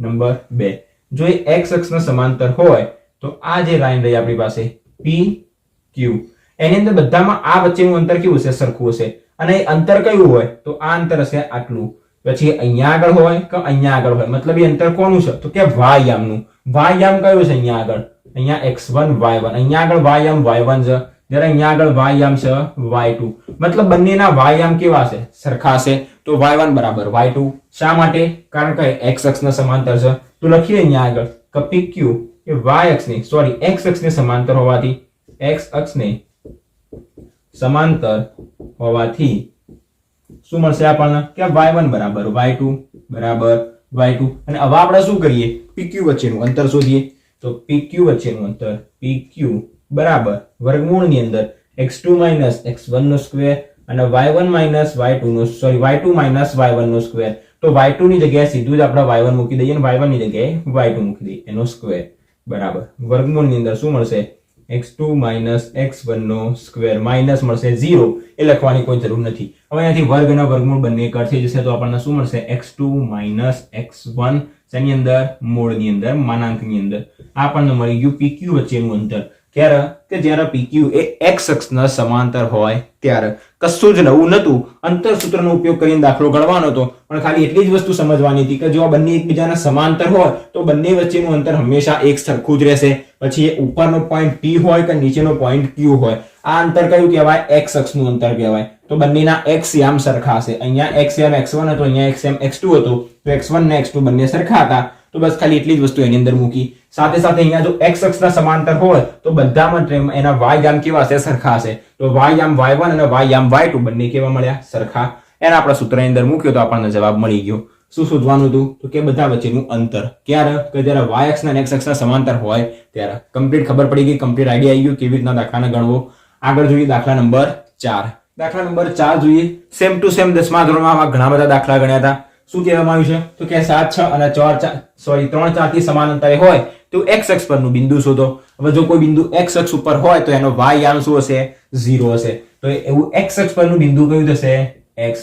Speaker 1: નંબર 2 જો એ x અક્ષના સમાંતર હોય તો આ જે લાઈન રહી આપણી પાસે PQ એની અંદર બધામાં આ વચ્ચેનું અંતર કેવું હશે? સરખું હશે. અને અંતર કયું હોય? તો આ અંતર હશે આટલું. પછી અહીંયા આગળ હોય કે અહીંયા આગળ હોય, મતલબ એ અંતર કોનું છે? તો કે y યામનું. y યામ કયું છે? અહીંયા આગળ, અહીંયા x1 y1, અહીંયા આગળ y યામ y1 છે, જ્યારે અહીંયા આગળ y યામ છે y2. મતલબ બંનેના y યામ કેવા હશે? સરખા હશે. તો y1 બરાબર y2. શા માટે? કારણ કે x અક્ષના સમાંતર છે. તો લખીએ અહીંયા આગળ કે pq એ y અક્ષની સોરી x અક્ષને સમાંતર હોવાથી, x અક્ષને સમાંતર હોવાથી શું મળશે આપણને? કે y1 બરાબર y2 બરાબર y2. અને હવે આપણે શું કરીએ? pq વચ્ચેનું અંતર શોધીએ. તો pq વચ્ચેનું અંતર pq બરાબર વર્ગમૂળની અંદર x2 - x1 નો સ્ક્વેર અને y1 - y2 નો સોરી y2 - y1 નો સ્ક્વેર. તો y2 ની જગ્યાએ સીધું જ આપણે y1 મૂકી દઈએ અને y1 ની જગ્યાએ y2 મૂકી દઈએ એનો સ્ક્વેર બરાબર વર્ગમૂળની અંદર શું મળશે? x2 - x1 નો સ્ક્વેર માઈનસ મળશે 0. એ લખવાની કોઈ જરૂર નથી. હવે અહીંયાથી વર્ગ અને વર્ગમૂળ બંને કટ થઈ જશે તો આપણને શું મળશે? x2 - x1 શેની અંદર? મૂળની અંદર, માનાંકની અંદર. આપણને મળી ગયું pq વચ્ચેનું અંતર. ક્યારે કે જ્યારે PQ એ x અક્ષના સમાંતર હોય ત્યારે. કશું જ નવું નતું, અંતર સૂત્રનો ઉપયોગ કરીને દાખલો ગણવાનો હતો, પણ ખાલી એટલી જ વસ્તુ સમજવાની હતી કે જો આ બંને એકબીજાના સમાંતર હોય તો બંને વચ્ચેનું અંતર હંમેશા એક સરખું જ રહેશે. પછી એ ઉપરનો પોઈન્ટ P હોય કે નીચેનો પોઈન્ટ Q હોય, આ અંતર કયું કહેવાય? x અક્ષનું અંતર કહેવાય. તો બંનેના x યામ સરખા હશે. અહીંયા x યામ x1 હતો, અહીંયા x યામ x2 હતો, તો x1 ને x2 બંને સરખા હતા. તો બસ ખાલી એટલી જ વસ્તુ એની અંદર મૂકી. સાથે સાથે અહીંયા જો x અક્ષના સમાંતર હોય તો બધામાં એના y યામ કેવા હશે? સરખા હશે. તો y યામ y1 અને y યામ y2 બંને કેવા મળ્યા? સરખા. એના આપણા સૂત્રની અંદર મૂક્યો તો આપણને જવાબ મળી ગયો. શું શોધવાનું હતું? તો કે બધા વચ્ચેનું અંતર. ક્યારે? કે જ્યારે y અક્ષ અને x અક્ષના સમાંતર હોય ત્યારે. કમ્પ્લીટ ખબર પડી ગઈ, કમ્પ્લીટ આઈડિયા આવી ગયો કેવી રીતના દાખલાને ગણવો. આગળ જોઈએ દાખલા નંબર 4. દાખલા નંબર 4 જોઈએ. સેમ ટુ સેમ 10મા ધોરણમાં આવા ઘણા બધા દાખલા ગણ્યા હતા. શું કહેવામાં આવ્યું છે? તો કે 7 6 અને 3 4 થી સમાન અંતરે હોય તો x અક્ષ પરનું બિંદુ શોધો. હવે જો કોઈ બિંદુ x અક્ષ ઉપર હોય તો એનો y યામ શું હશે? 0 હશે. તો એવું x અક્ષ પરનું બિંદુ કયું થશે? x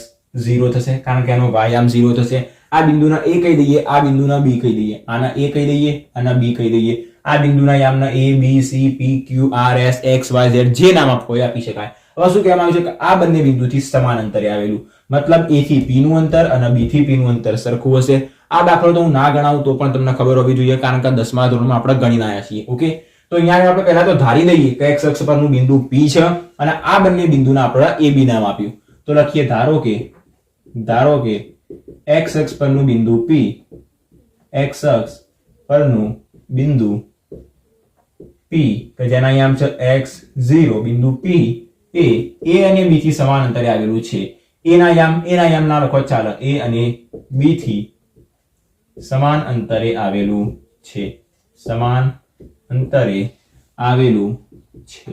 Speaker 1: 0 થશે, કારણ કે એનો y યામ 0 થશે. આ બિંદુના a કહી દઈએ, આ બિંદુના b કહી દઈએ, આના a કહી દઈએ, આના b કહી દઈએ. આ બિંદુના યામના a b c p q r s x y z જે નામ આપો એ આપી શકાય. હવે શું કહેવામાં આવ્યું છે કે આ બંને બિંદુથી સમાન અંતરે આવેલું, મતલબ a થી p નું અંતર અને b થી p નું અંતર સરખું હશે. આ દાખલો તો હું ના ગણાવું તો પણ તમને ખબર હોવી જોઈએ, કારણ કે 10મા ધોરણમાં આપણે ગણી આવ્યા છીએ. ઓકે, તો અહીંયા આપણે પહેલા તો ધારી લઈએ કે x અક્ષ પરનું બિંદુ p છે અને આ બંને બિંદુને આપણે a b નામ આપ્યું. તો લખીએ ધારો કે x અક્ષ પરનું બિંદુ p, x અક્ષ પરનું બિંદુ p કે જેના યામ છે x0, બિંદુ p એ a અને b થી સમાન અંતરે આવેલું છે. એના યામ ના લખો, ચાલો, a અને b થી સમાન અંતરે આવેલું છે. સમાન અંતરે આવેલું છે.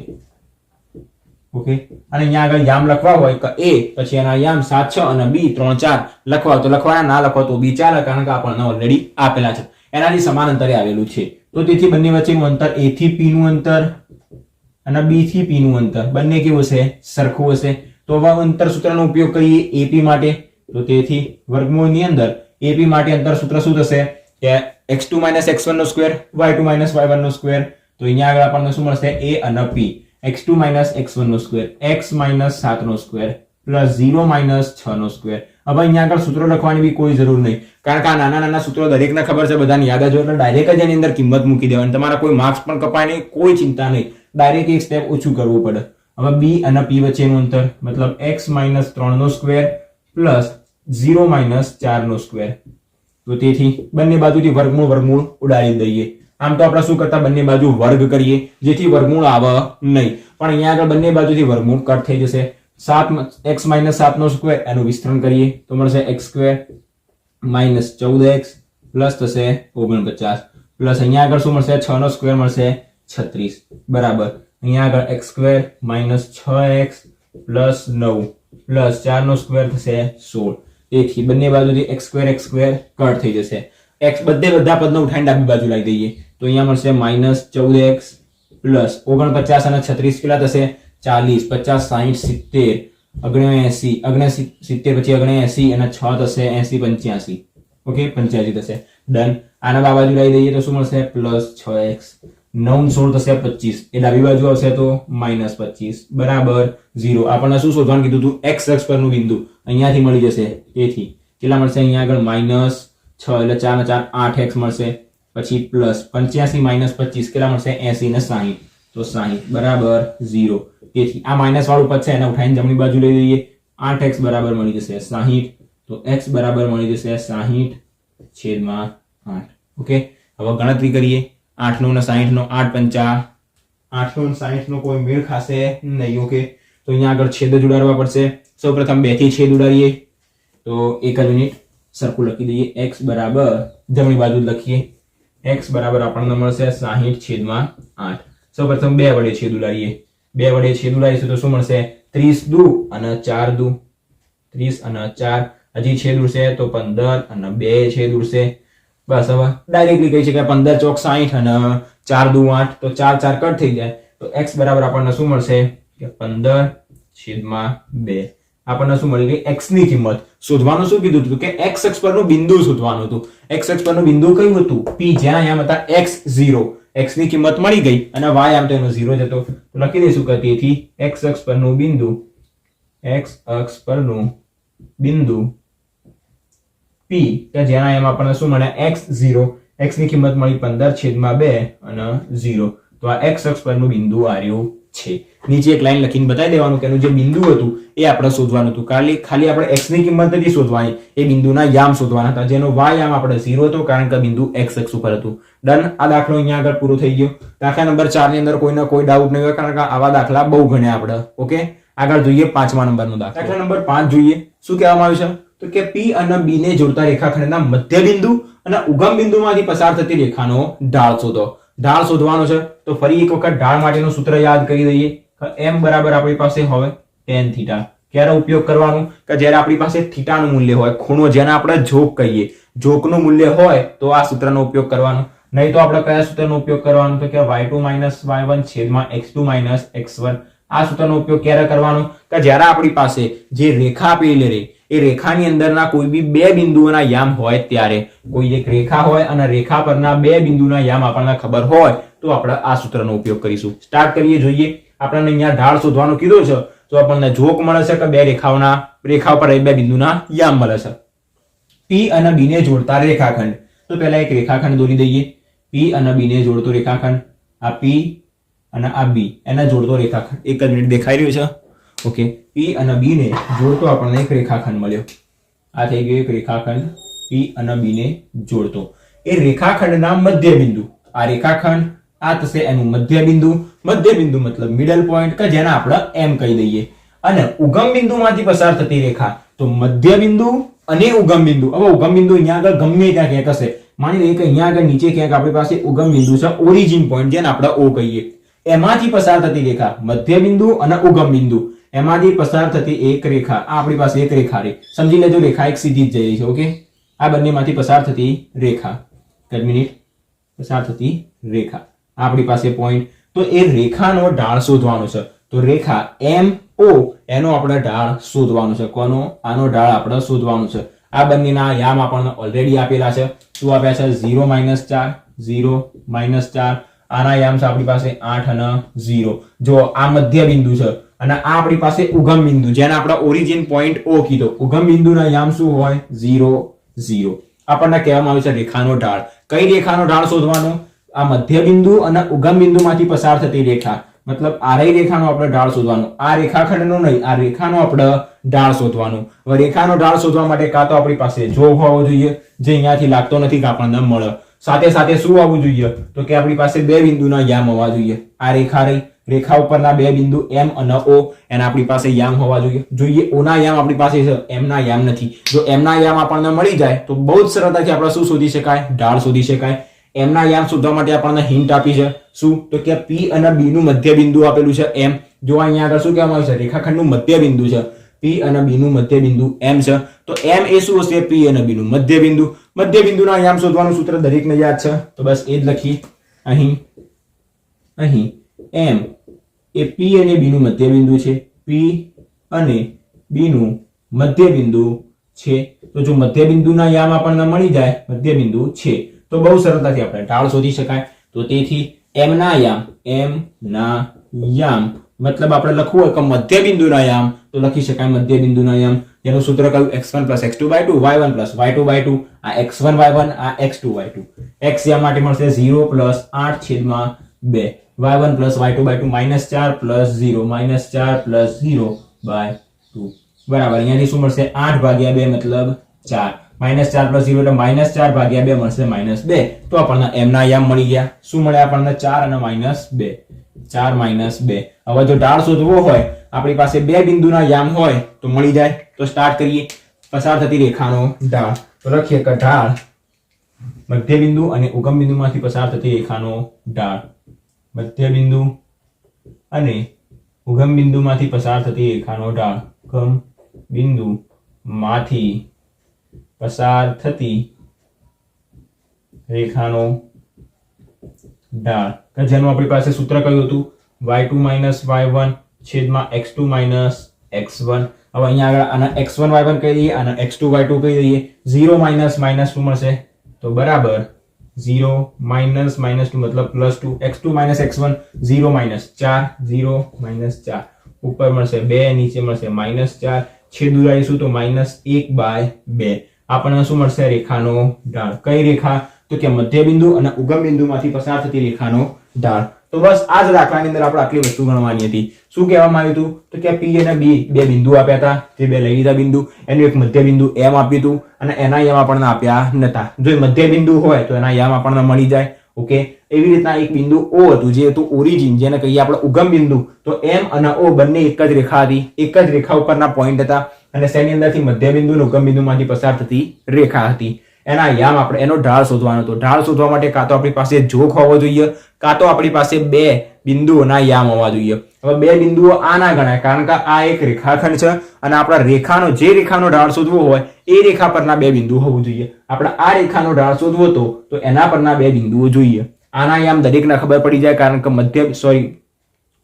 Speaker 1: ઓકે, અને અહીંયા આગળ યામ લખવા હોય કે a પછી એના યામ 7 6 અને b 3 4 લખવા હોય તો લખવાના, ના લખવા તો b ચાલે, કારણ કે આપણને ઓલરેડી આપેલા છે. એનાથી સમાન અંતરે આવેલું છે. તો તેથી બંને વચ્ચેનું અંતર a થી p નું અંતર અને b થી p નું અંતર બંને કેવું હશે? સરખું હશે. તો હવે અંતર સૂત્રનો ઉપયોગ કરીએ ap માટે. તો તેથી વર્ગમૂળની અંદર ap માટે અંતર સૂત્ર શું થશે? કે x2 - x1 નો સ્ક્વેર, y2 - y1 નો સ્ક્વેર. તો અહીંયા આગળ આપણને શું મળશે? a અને p. x2 - x1 નો સ્ક્વેર, x - 7 નો સ્ક્વેર પ્લસ 0 - 6 નો સ્ક્વેર. હવે અહીંયા આગળ સૂત્રો લખવાની બી કોઈ જરૂર નહીં, કારણ કે આ નાના નાના સૂત્રો દરેકને ખબર છે, બધાને યાદ જ હોય, એટલે ડાયરેક્ટ જ એની અંદર કિંમત મૂકી દેવાની. તમારા કોઈ માર્ક્સ પણ કપાય નહીં, કોઈ ચિંતા નહીં. ડાયરેક્ટ એક સ્ટેપ ઓછું કરવું પડે. હવે b અને p વચ્ચેનું અંતર મતલબ x - 3 નો સ્ક્વેર પ્લસ 0 - 4 નો સ્ક્વેર. તો તેથી બંને બાજુથી વર્ગમૂળ ઉડાડી દઈએ. આમ તો આપણે શું કરતા? બંને બાજુ વર્ગ કરીએ જેથી વર્ગમૂળ આવે નહીં, પણ અહીંયા આગળ બંને બાજુથી વર્ગમૂળ કટ થઈ જશે. x - 7 નો સ્ક્વેર એનું વિસ્તરણ કરીએ તો મળશે x² - 14x પ્લસ થશે 49 પ્લસ અહીંયા આગળ શું મળશે? 6 નો સ્ક્વેર મળશે 36 બરાબર. અહીંયા આગળ x² - 6x પ્લસ 9 પ્લસ 4 નો સ્ક્વેર થશે 16. તેથી બંને બાજુથી x² કટ થઈ જશે. બધા પદને ઉઠાઈને ડાબી બાજુ લાવી દઈએ તો અહીંયા મળશે -14x પ્લસ 49 અને 36 કેટલા થશે? 40 50 60 70 79 પછી 79 અને 6 થશે 80 85. ઓકે, 85 થશે. ડન. આના બાજુ લાવી દઈએ તો શું મળશે? +6x 9 16 થશે 25. એ ડાબી બાજુ આવશે તો -25 બરાબર 0. આપણને શું શોધવાનું કીધું હતું? x અક્ષ પરનું બિંદુ અહીંયાથી મળી જશે. તેથી કેટલા મળશે? અહીંયા આગળ -6 એટલે 4 ને 4 8x મળશે. પછી પ્લસ 85 - 25 કેટલા મળશે? 80 ને 60. તો 60 બરાબર 0. તેથી આ માઇનસ વાળું પદ છે એને ઉઠાઈને જમણી બાજુ લઈ લઈએ. 8x બરાબર મળી જશે 60. તો x બરાબર મળી જશે 60/8. ઓકે, હવે ગણતરી કરીએ. 8 નો અને 60 નો 8 પંચા 8 નો 60 નો કોઈ મેળ ખાશે નહીં. ઓકે, તો અહીંયા આગળ છેદ જોડાડવા પડશે. સૌપ્રથમ 2 થી છેદ ઉડાડીએ તો એક જ મિનિટ સરખું લખી દઈએ. x બરાબર જમણી બાજુ લખીએ. x બરાબર આપણને મળશે 60/8. સૌપ્રથમ 2 વડે છેદ ઉડાડીએ. 2 વડે છેદ ઉડાડીશું તો શું મળશે? 30 દુ અને 4 દુ 30 અને 4. હજી છેદ ઉડશે તો 15 અને 2 છેદ ઉડશે. બસ હવે ડાયરેક્ટલી કહી શકાય 15 ચોક 60 અને 4 દુ 8. તો 4 4 કટ થઈ જાય તો x બરાબર આપણને શું મળશે? કે 15/2. આપણને શું મળી ગઈ? x ની કિંમત. શોધવાનું શું કીધું હતું? કે x અક્ષ પરનું બિંદુ શોધવાનું હતું. x અક્ષ પરનું બિંદુ કયું હતું? p, જેના યામ હતા x0. x ની કિંમત મળી ગઈ અને y આમ તો એનો 0 જ હતો, તો લખી દઈશું કે તેથી x અક્ષ પરનું બિંદુ P કે જેના એમ આપણને શું મળે x0, x ની કિંમત મળી 15/2 અને 0, તો આ x અક્ષ પરનું બિંદુ આર્યું છે. નીચે એક લાઈન લખીને બતાવી દેવાનું કે એનું જે બિંદુ હતું એ આપણે શોધવાનું હતું. ખાલી આપણે x ની કિંમત નથી શોધવાની, એ બિંદુના યામ શોધવાના હતા, જેનો y યામ આપણે 0 હતો કારણ કે બિંદુ x અક્ષ ઉપર હતું. ડન. આ દાખલો અહીંયા આગળ પૂરો થઈ ગયો. દાખલા નંબર 4 ની અંદર કોઈને કોઈ ડાઉટ નહીં હોય કારણ કે આવા દાખલા બહુ ગણ્યા આપણે. ઓકે, આગળ જોઈએ 5મા નંબરનો દાખલો. દાખલા નંબર 5 જોઈએ. શું કહેવામાં આવ્યું છે? તો કે P અને B ને જોડતા રેખાખંડના મધ્ય બિંદુ અને ઉગમ બિંદુમાંથી પસાર થતી રેખાનો ઢાળ શોધો. ઢાળ શોધવાનો છે તો ફરી એક વખત ઢાળ માટેનું સૂત્ર યાદ કરી દઈએ. m બરાબર આપણી પાસે હોય tan થીટા. ક્યારે ઉપયોગ કરવાનો? કે જ્યારે આપણી પાસે થીટાનું મૂલ્ય હોય, ખૂણો જેને આપણે ઝોક કહીએ, ઝોકનું મૂલ્ય હોય તો આ સૂત્રનો ઉપયોગ કરવાનો. નહીં તો આપણે કયા સૂત્રનો ઉપયોગ કરવાનો? તો કે y2 - y1 છેદમાં x2 - x1. આ સૂત્રનો ઉપયોગ ક્યારે કરવાનો? કે જ્યારે આપણી પાસે જે રેખા આપેલી રહે એ રેખાની અંદરના કોઈ બી બે બિંદુઓના યામ હોય ત્યારે. કોઈ એક રેખા હોય અને રેખા પરના બે બિંદુના યામ આપણને ખબર હોય તો આપણે આ સૂત્રનો ઉપયોગ કરીશું. સ્ટાર્ટ કરીએ, જોઈએ. આપણને અહીંયા ઢાળ શોધવાનું કીધું છે તો આપણને ઝોક મળે છે કે બે રેખા પર બે બિંદુના યામ મળે છે. P અને B ને જોડતા રેખાખંડ. તો પહેલા એક રેખાખંડ દોરી દઈએ. P અને B ને જોડતો રેખાખંડ, આ P અને આ B એને જોડતો રેખાખંડ. એક જ મિનિટ દેખાઈ રહ્યું છે. ઓકે, P અને B ને જોડતો આપણને એક રેખાખંડ મળ્યો. આ થઈ ગયો એક રેખાખંડ P અને B ને જોડતો. એ રેખાખંડના મધ્ય બિંદુ, આ રેખાખંડ, આ થશે એનું મધ્ય બિંદુ. મધ્ય બિંદુ મતલબ મિડલ પોઈન્ટ કે જેને આપણે m કહી દઈએ. અને ઉગમ બિંદુમાંથી પસાર થતી રેખા, તો મધ્ય બિંદુ અને ઉગમ બિંદુ. હવે ઉગમ બિંદુ અહીંયા આગળ ગમે ત્યાં ક્યાંક હશે. માની લઈએ કે અહીંયા આગળ નીચે ક્યાંક આપણી પાસે ઉગમ બિંદુ છે, ઓરિજિન પોઈન્ટ જેને આપણે O કહીએ. એમાંથી પસાર થતી રેખા, મધ્ય બિંદુ અને ઉગમ બિંદુ, એમાંથી પસાર થતી એક રેખા. આ આપણી પાસે એક રેખા રહી. સમજી લેજો રેખા એક સીધી જ જઈ રહી છે. ઓકે, આ બંનેમાંથી પસાર થતી રેખા, એક મિનિટ, પસાર થતી રેખા, આપણી પાસે પોઈન્ટ. તો એ રેખાનો ઢાળ શોધવાનો છે. તો રેખા MO એનો આપણે ઢાળ શોધવાનો છે. કોનો? આનો ઢાળ આપણે શોધવાનો છે. આ બંનેના યામ આપણને ઓલરેડી આપેલા છે. શું આપ્યા છે? 0 - 4, 0 - 4. આના યામ છે આપણી પાસે 8 અને 0. જો આ મધ્ય બિંદુ છે અને આ આપણી પાસે ઉગમ બિંદુ જેને આપણે ઓરિજિન પોઈન્ટ O કીધો. ઉગમ બિંદુના યામ શું હોય? 0 0. આપણને કહેવામાં આવ્યું છે રેખાનો ઢાળ. કઈ રેખાનો ઢાળ શોધવાનો? આ મધ્ય બિંદુ અને ઉગમ બિંદુમાંથી પસાર થતી રેખા, મતલબ આ રેખાનો આપણે ઢાળ શોધવાનો. આ રેખાખંડનો નહીં, આ રેખાનો આપણે ઢાળ શોધવાનો. હવે રેખાનો ઢાળ શોધવા માટે કાં તો આપણી પાસે જોગ હોવો જોઈએ, જે અહીંયાથી લાગતો નથી કે આપણને મળે. સાથે સાથે શું આવવું જોઈએ? તો કે આપણી પાસે બે બિંદુના યામ હોવા જોઈએ. આ રેખા રહી, રેખા ઉપરના બે બિંદુ M અને O, એના આપણી પાસે યામ હોવા જોઈએ. O ના યામ આપણી પાસે છે, M ના યામ નથી. જો M ના યામ આપણને મળી જાય તો બહુ જ સરળતાથી આપણે શું શોધી શકાય? ઢાળ શોધી શકાય. M ના યામ શોધવા માટે આપણને હિન્ટ આપી છે. શું? તો કે P અને B નું મધ્ય બિંદુ આપેલું છે M. જો અહીંયા આગળ શું કહેવામાં આવ્યું છે? રેખાખંડનું મધ્ય બિંદુ છે. P અને B નું મધ્ય બિંદુ M છે. તો M એ શું હશે? P અને B નું મધ્ય બિંદુ. મધ્ય બિંદુના યામ શોધવાનું સૂત્ર દરેકને યાદ છે, તો બસ એ જ લખી. અહીં M એ P અને B નું મધ્ય બિંદુ છે. P અને B નું મધ્ય બિંદુ છે. તો જો મધ્ય બિંદુના યામ આપણને મળી જાય, મધ્ય બિંદુ છે, તો બહુ સરળતાથી આપણે ઢાળ શોધી શકાય. તો તેથી M ના યામ મતલબ આપણે લખવું હોય કે મધ્ય બિંદુના યામ, તો લખી શકાય મધ્ય બિંદુના યામ. જેનું સૂત્ર કયું? x1 + x2/2, y1 + y2/2. આ x1 y1, આ x2 y2. x યામ માટે મળશે 0 + 8/2, y1 + y2/2 -4 + 0, -4 + 0/2. બરાબર. અહીંયાથી શું મળશે? 8/2 મતલબ 4. -4 + 0 એટલે -4/2 મળશે -2. તો આપણને M ના યામ મળી ગયા. શું મળ્યા આપણને? 4 અને -2. 4 - 2. હવે જો ઢાળ શોધવો હોય, આપણી પાસે બે બિંદુના યામ હોય તો મળી જાય. તો સ્ટાર્ટ કરીએ. પસાર થતી રેખાનો ઢાળ. તો લખીએ કે ઢાળ મધ્ય બિંદુ અને ઉગમ બિંદુમાંથી પસાર થતી રેખાનો ઢાળ. મધ્ય બિંદુ અને ઉગમ બિંદુમાંથી પસાર થતી રેખાનો ઢાળ. ઉગમ બિંદુમાંથી પસાર થતી રેખાનો ઢાળ, કે જેનું આપણી પાસે સૂત્ર કયું હતું? y2 - y1 છેદમાં x2 - x1. હવે અહીંયા આગળ આના x1 y1 કહી દઈએ, આના x2 y2 કહી દઈએ. 0 - શું મળશે? તો બરાબર 0 માઇનસ -2 મતલબ +2 x2 - x1 0 -4 0 -4 ઉપર મળશે 2 નીચે મળશે -4 છેદ ઉડાડીશું તો -1/2 આપણને શું મળશે રેખાનો ઢાળ કઈ રેખા તો કે મધ્ય બિંદુ અને ઉગમ બિંદુમાંથી પસાર થતી રેખાનો ઢાળ તો બસ આ જ દાખલાની અંદર આપણે આટલી વસ્તુ ગણવાની હતી શું કહેવામાં આવ્યું હતું તો કે P અને B બે બિંદુ આપ્યા હતા જે બે લઈ લીધા બિંદુ એનું એક મધ્ય બિંદુ M આપ્યું હતું અને એના યમ આપણને આપ્યા નતા જો એ મધ્ય બિંદુ હોય તો એના યમ આપણને મળી જાય ઓકે એવી રીતના એક બિંદુ O હતું જે હતું ઓરિજિન જેને કહીએ આપણે ઉગમ બિંદુ તો M અને O બંને એક જ રેખા હતી એક જ રેખા ઉપરના પોઈન્ટ હતા અને શેની અંદરથી મધ્ય બિંદુ અને ઉગમ બિંદુમાંથી પસાર થતી રેખા હતી એના યામ આપણે એનો ઢાળ શોધવાનો હતો ઢાળ શોધવા માટે કાં તો આપણી પાસે જોખ હોવો જોઈએ કાં તો આપણી પાસે બે બિંદુઓના યામ હોવા જોઈએ હવે બે બિંદુઓ આ ના ગણાય કારણ કે આ એક રેખાખંડ છે અને આપણા રેખાનો જે રેખાનો ઢાળ શોધવો હોય એ રેખા પરના બે બિંદુ હોવું જોઈએ આપણે આ રેખાનો ઢાળ શોધવો તો એના પરના બે બિંદુઓ જોઈએ આના યામ દરેકને ખબર પડી જાય કારણ કે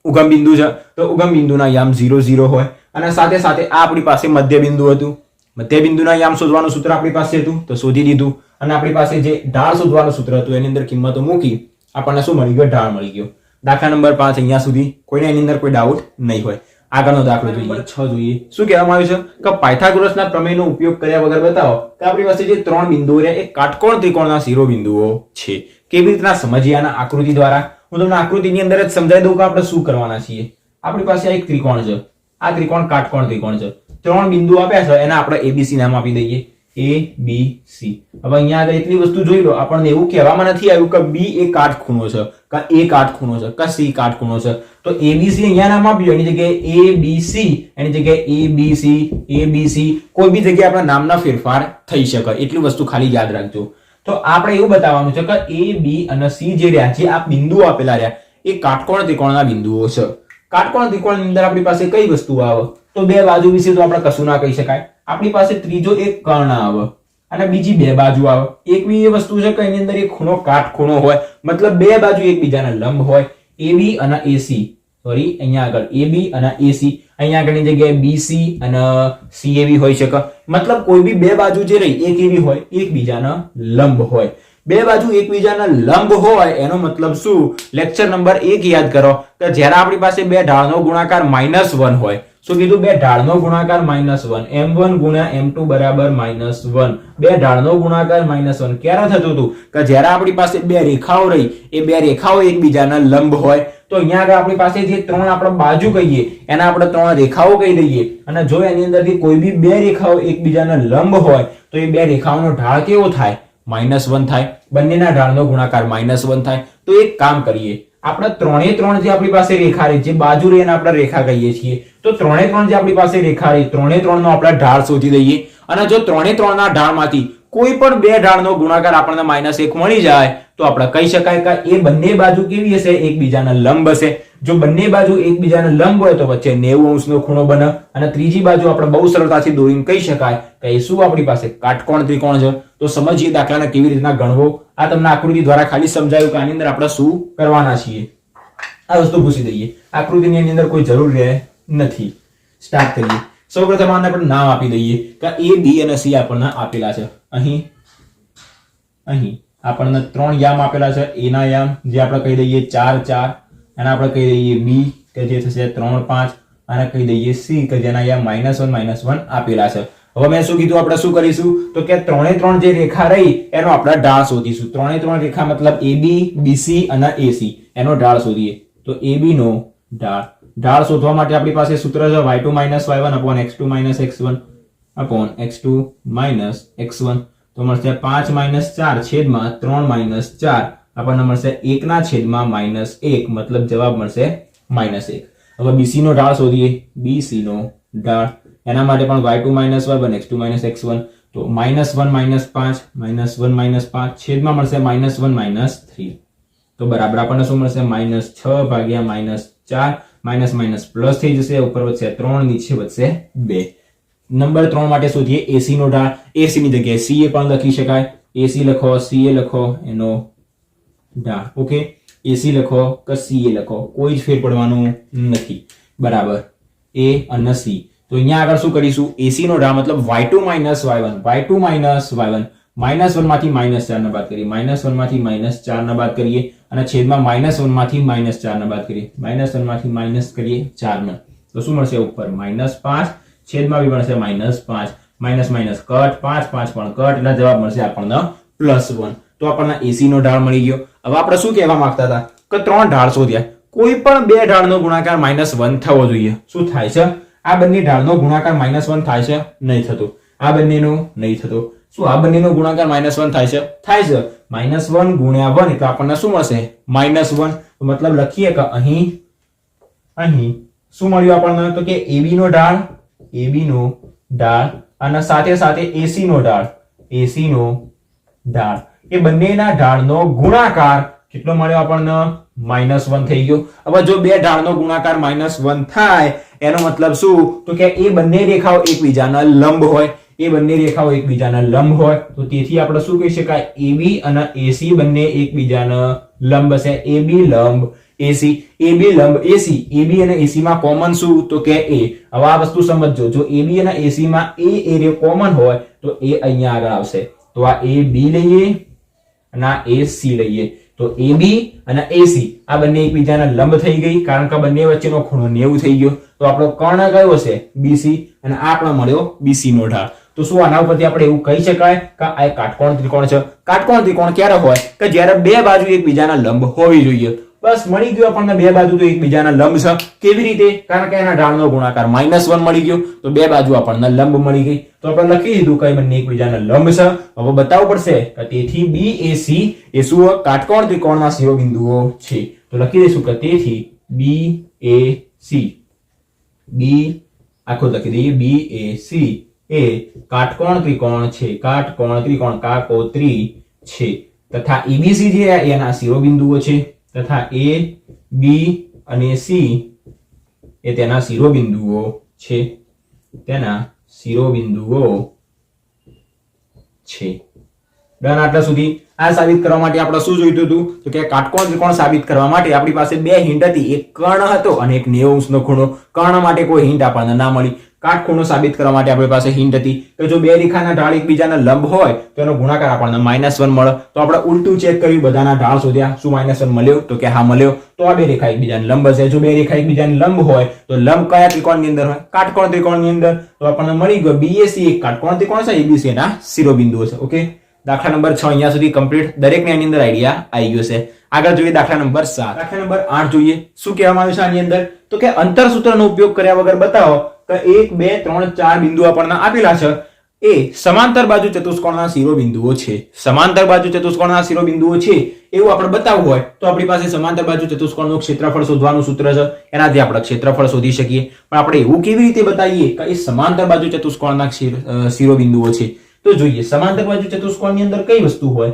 Speaker 1: ઉગમ બિંદુ છે તો ઉગમ બિંદુના યામ 0 0 હોય અને સાથે સાથે આ આપણી પાસે મધ્ય બિંદુ હતું મધ્ય બિંદુના યામ શોધવાનું સૂત્ર આપણી પાસે હતું તો શોધી દીધું અને આપણી પાસે જે ઢાળ શોધવાનું સૂત્ર હતું એની અંદર કિંમતો મૂકી આપણને શું મળી ગયો ઢાળ મળી ગયો દાખલા નંબર 5 અહીંયા સુધી કોઈને એની અંદર કોઈ ડાઉટ નહીં હોય આગળનો દાખલો જોઈએ 6 જોઈએ શું કહેવામાં આવ્યું છે કે પાયથાગોરસના પ્રમેયનો ઉપયોગ કર્યા વગર બતાવો કે આપણી પાસે જે ત્રણ બિંદુઓ છે એ કાટકોણ ત્રિકોણના શિરોબિંદુઓ છે કેવી રીતના સમજીએ આના આકૃતિ દ્વારા હું તમને આકૃતિની અંદર જ સમજાવી દઉં કે આપણે શું કરવાના છીએ આપણી પાસે આ એક ત્રિકોણ છે આ ત્રિકોણ કાટકોણ ત્રિકોણ છે ત્રણ બિંદુ આપ્યા છે એના આપણે ABC નામ આપી દઈએ ABC હવે અહીંયા આગળ એટલી વસ્તુ જોઈ લો આપણને એવું કહેવામાં નથી આવ્યું કે B એ કાટખૂણો છે કે A કાટખૂણો છે કે C કાટખૂણો છે તો ABC અહીંયા નામ આપ્યું એની જગ્યાએ ABC એની જગ્યાએ ABC કોઈ બી જગ્યાએ આપણા નામના ફેરફાર થઈ શકે એટલી વસ્તુ ખાલી યાદ રાખજો તો આપણે એવું બતાવવાનું છે કે A B અને C જે રહ્યા જે આ બિંદુઓ આપેલા રહ્યા એ કાટકોણ ત્રિકોણના બિંદુઓ છે કાટકોણ ત્રિકોણની અંદર આપણી પાસે કઈ વસ્તુ આવે તો બે બાજુ વિશે તો આપણે કશું ના કહી શકાય આપણી પાસે ત્રીજો એક કર્ણ આવે અને બીજી બે બાજુ આવે એક બી એ વસ્તુ છે કે એની અંદર એક ખૂણો કાટખૂણો હોય મતલબ બે બાજુ એકબીજાના લંબ હોય AB અને AC સોરી અહીંયા આગળ AB અને AC અહીંયા આગળની જગ્યાએ BC અને CAB હોઈ શકે મતલબ કોઈ બી બે બાજુ જે રહી એક એવી હોય એકબીજાના લંબ હોય બે બાજુ એકબીજાના લંબ હોય એનો મતલબ શું લેક્ચર નંબર 1 યાદ કરો કે જ્યારે આપણી પાસે બે ઢાળનો ગુણાકાર -1 હોય શું કીધું બે ઢાળનો ગુણાકાર -1 m1 * m2 = -1 બે ઢાળનો ગુણાકાર -1 ક્યારે થતું હતું કે જ્યારે આપણી પાસે બે રેખાઓ રહી એ બે રેખાઓ એકબીજાના લંબ હોય તો અહીંયા આગળ આપણી પાસે જે ત્રણ આપણે બાજુ કહીએ એના આપણે ત્રણ રેખાઓ કહી દઈએ અને જો એની અંદરથી કોઈ બી બે રેખાઓ એકબીજાના લંબ હોય તો એ બે રેખાઓનો ઢાળ કેવો થાય -1 થાય બંનેના ઢાળનો ગુણાકાર -1 થાય તો એક કામ કરીએ આપણે ત્રણે ત્રણ જે આપણી પાસે રેખા રહી જે બાજુ રહી એને આપણે રેખા કહીએ છીએ તો ત્રણે ત્રણ જે આપણી પાસે રેખા રહી ત્રણે ત્રણ નો આપણે ઢાળ શોધી દઈએ અને જો ત્રણે ત્રણ ના ઢાળમાંથી કોઈ પણ બે ઢાળનો ગુણાકાર આપણને -1 મળી જાય તો આપણે કહી શકાય કે એ બંને બાજુ કેવી હશે એકબીજાના લંબ હશે જો બંને બાજુ એકબીજાના લંબ હોય તો વચ્ચે 90 અંશનો ખૂણો બને અને ત્રીજી બાજુ આપણે બહુ સરળતાથી દોરીને કહી શકાય કે એ શું આપણી પાસે કાટકોણ ત્રિકોણ છે તો સમજીએ દાખલાને કેવી રીતના ગણવો આ તમને આકૃતિ દ્વારા ખાલી સમજાયું કે આની અંદર આપણે શું કરવાના છીએ આ વસ્તુ પૂછી દઈએ આકૃતિની અંદર કોઈ જરૂર રહે નથી સ્ટાર્ટ કરીએ સૌપ્રથમ આને આપણે નામ આપી દઈએ કે A B અને C આપણને આપેલા છે અહીં આપણને ત્રણ યામ આપેલા છે A ના યામ જે આપણે કહી દઈએ 4 4 અને આપણે કહી દઈએ B કે જે થશે 3 5 અને કહી દઈએ C કે જેના યામ -1 આપેલા છે હવે મેં શું કીધું આપણે શું કરીશું તો કે ત્રણે ત્રણ જે રેખા રહી એનો આપણે ઢાળ શોધીશું ત્રણે ત્રણ રેખા મતલબ AB BC અને AC એનો ઢાળ શોધીએ તો AB નો ઢાળ શોધવા માટે આપણી પાસે સૂત્ર છે y2 - y1 x2 - x1 x2 - x1 તો મળશે 5 - 4 છેદમાં 3 - 4 આપણને મળશે 1 ના છેદમાં -1 મતલબ જવાબ મળશે -1 હવે BC નો ઢાળ શોધીએ BC નો ઢાળ એના માટે પણ y2 - y1 x2 - x1 તો -1 - 5 -1 - 5 છેદમાં મળશે -1 - 3 તો બરાબર આપણને શું મળશે -6 ભાગ્યા -4 માઇનસ માઇનસ પ્લસ થઈ જશે ઉપર વધશે 3 નીચે વધશે 2 નંબર 3 માટે શોધીએ AC નો ઢાળ AC ની જગ્યાએ CA પણ લખી શકાય AC લખો CA લખો એનો ઢાળ ઓકે AC લખો કે CA લખો કોઈ જ ફેર પડવાનું નથી બરાબર A અને C તો અહીંયા આગળ શું કરીશું AC નો ઢાળ મતલબ y2 - y1 y2 - y1 -1 માંથી -4 ને બાદ કરીએ, -1 માંથી -4 ને બાદ કરીએ અને છેદમાં -1 માંથી -4 ને બાદ કરીએ, -1 માંથી માઇનસ કરીએ 4 ને, તો શું મળશે ઉપર -5, છેદમાં બી મળશે -5, માઇનસ માઇનસ કટ, 5 5 પણ કટ, એટલે જવાબ મળશે આપણને +1. તો આપણને AC નો ઢાળ મળી ગયો. હવે આપણે શું કહેવા માંગતા હતા કે 3 ઢાળ શોધ્યા, કોઈ પણ બે ઢાળનો ગુણાકાર -1 થવો જોઈએ. શું થાય છે? આ બંને ઢાળનો ગુણાકાર -1 થાય છે? નહીં થતો. આ બંનેનો નહીં થતો. શું આ બંનેનો ગુણાકાર -1 થાય છે? થાય છે. -1 ગુણ્યા 1 એટલે આપણને શું મળશે? -1. તો મતલબ લખીએ કે અહીં શું મળ્યું આપણને? તો કે AB નો ઢાળ અને સાથે સાથે AC નો ઢાળ, એ બંનેના ઢાળનો ગુણાકાર કેટલો મળ્યો આપણને? -1 થઈ ગયો. હવે જો બે ઢાળનો ગુણાકાર -1 થાય એનો મતલબ શું? તો કે એ બંને રેખાઓ એકબીજાના લંબ હોય. તો તેથી આપણે શું કહી શકાય? AB અને AC બંને એકબીજાના લંબ હશે. AB લંબ AC, AB લંબ AC, AB અને AC માં કોમન શું? તો કે A. હવે આ વસ્તુ સમજજો, જો AB અને AC માં A એરિયા કોમન હોય તો A અહીંયા આગળ આવશે. તો આ AB લઈએ અને આ AC લઈએ, તો AB અને AC આ બંને એકબીજાના લંબ થઈ ગઈ, કારણ કે બંને વચ્ચેનો ખૂણો 90 થઈ ગયો. તો આપણો કર્ણ કયો હશે? BC, અને આ આપણો મળ્યો BC નો ઢાળ. તો શું આના ઉપરથી આપણે એવું કહી શકાય કે આ એક કાટકોણ ત્રિકોણ છે? કાટકોણ ત્રિકોણ ક્યારે હોય? કે જ્યારે બે બાજુ એકબીજાના લંબ હોવી જોઈએ. બસ મળી ગયું આપણને, બે બાજુ તો એકબીજાના લંબ છે. કેવી રીતે? કારણ કે એના ઢાળનો ગુણાકાર -1 મળી ગયો, તો બે બાજુ આપણને લંબ મળી ગઈ. તો આપણે લખી દીધું કે બંને એકબીજાના લંબ છે. હવે બતાવવું પડશે કે તેથી BAC એ શું? કાટકોણ ત્રિકોણના શિરોબિંદુઓ છે. તો લખી દઈશું કે તેથી BAC, B આખો લખી દઈએ, BAC એ કાટકોણ ત્રિકોણ છે. કાકોત્રી છે. તથા ABC જે એના શિરોબિંદુઓ છે, તથા A, B અને C એ તેના શિરોબિંદુઓ છે. ડન. આટલા સુધી આ સાબિત કરવા માટે આપણે શું જોઈતું હતું? તો કે કાટકોણ ત્રિકોણ સાબિત કરવા માટે આપણી પાસે બે હિન્ટ હતી. એક કર્ણ હતો અને એક 90 અંશનો ખૂણો. કર્ણ માટે કોઈ હિન્ટ આપણને ના મળી. કાટખૂણો સાબિત કરવા માટે આપણી પાસે હિન્ટ હતી કે જો બે રેખાના ઢાળ એકબીજાના લંબ હોય તો એનો ગુણાકાર આપણને -1 મળે. તો આપણે ઉલટું ચેક કર્યું, બધાના ઢાળ શોધ્યા. શું -1 મળ્યો? તો કે હા મળ્યો. તો આ બે રેખા એકબીજાના લંબ હશે. જો બે રેખા એકબીજાના લંબ હોય તો લંબ કયા ત્રિકોણની અંદર હોય? કાટકોણ ત્રિકોણની અંદર. તો આપણને મળી ગયો BAC એક કાટકોણ ત્રિકોણ છે, ABC ના શિરોબિંદુઓ છે. ઓકે, દાખલા નંબર 6 અહીંયા સુધી કમ્પ્લીટ. દરેકને એની અંદર આઈડિયા આવી ગયો છે. આગળ જોઈએ દાખલા નંબર 7. દાખલા નંબર 8 જોઈએ. શું કહેવામાં આવ્યું છે આની અંદર? તો કે અંતર સૂત્રનો ઉપયોગ કર્યા વગર બતાવો કે 1 2 3 4 બિંદુઓ આપણને આપેલા છે, એ સમાંતર બાજુ ચતુષ્કોણના શિરોબિંદુઓ છે. સમાંતર બાજુ ચતુષ્કોણના શિરોબિંદુઓ છે એવું આપણે બતાવવું હોય તો આપણી પાસે સમાંતર બાજુ ચતુષ્કોણનું ક્ષેત્રફળ શોધવાનું સૂત્ર છે. એનાથી આપણે ક્ષેત્રફળ શોધી શકીએ. પણ આપણે એવું કેવી રીતે બતાવીએ કે એ સમાંતર બાજુ ચતુષ્કોણના શિરોબિંદુઓ છે? તો જોઈએ, સમાંતર બાજુ ચતુષ્કોણની અંદર કઈ વસ્તુ હોય?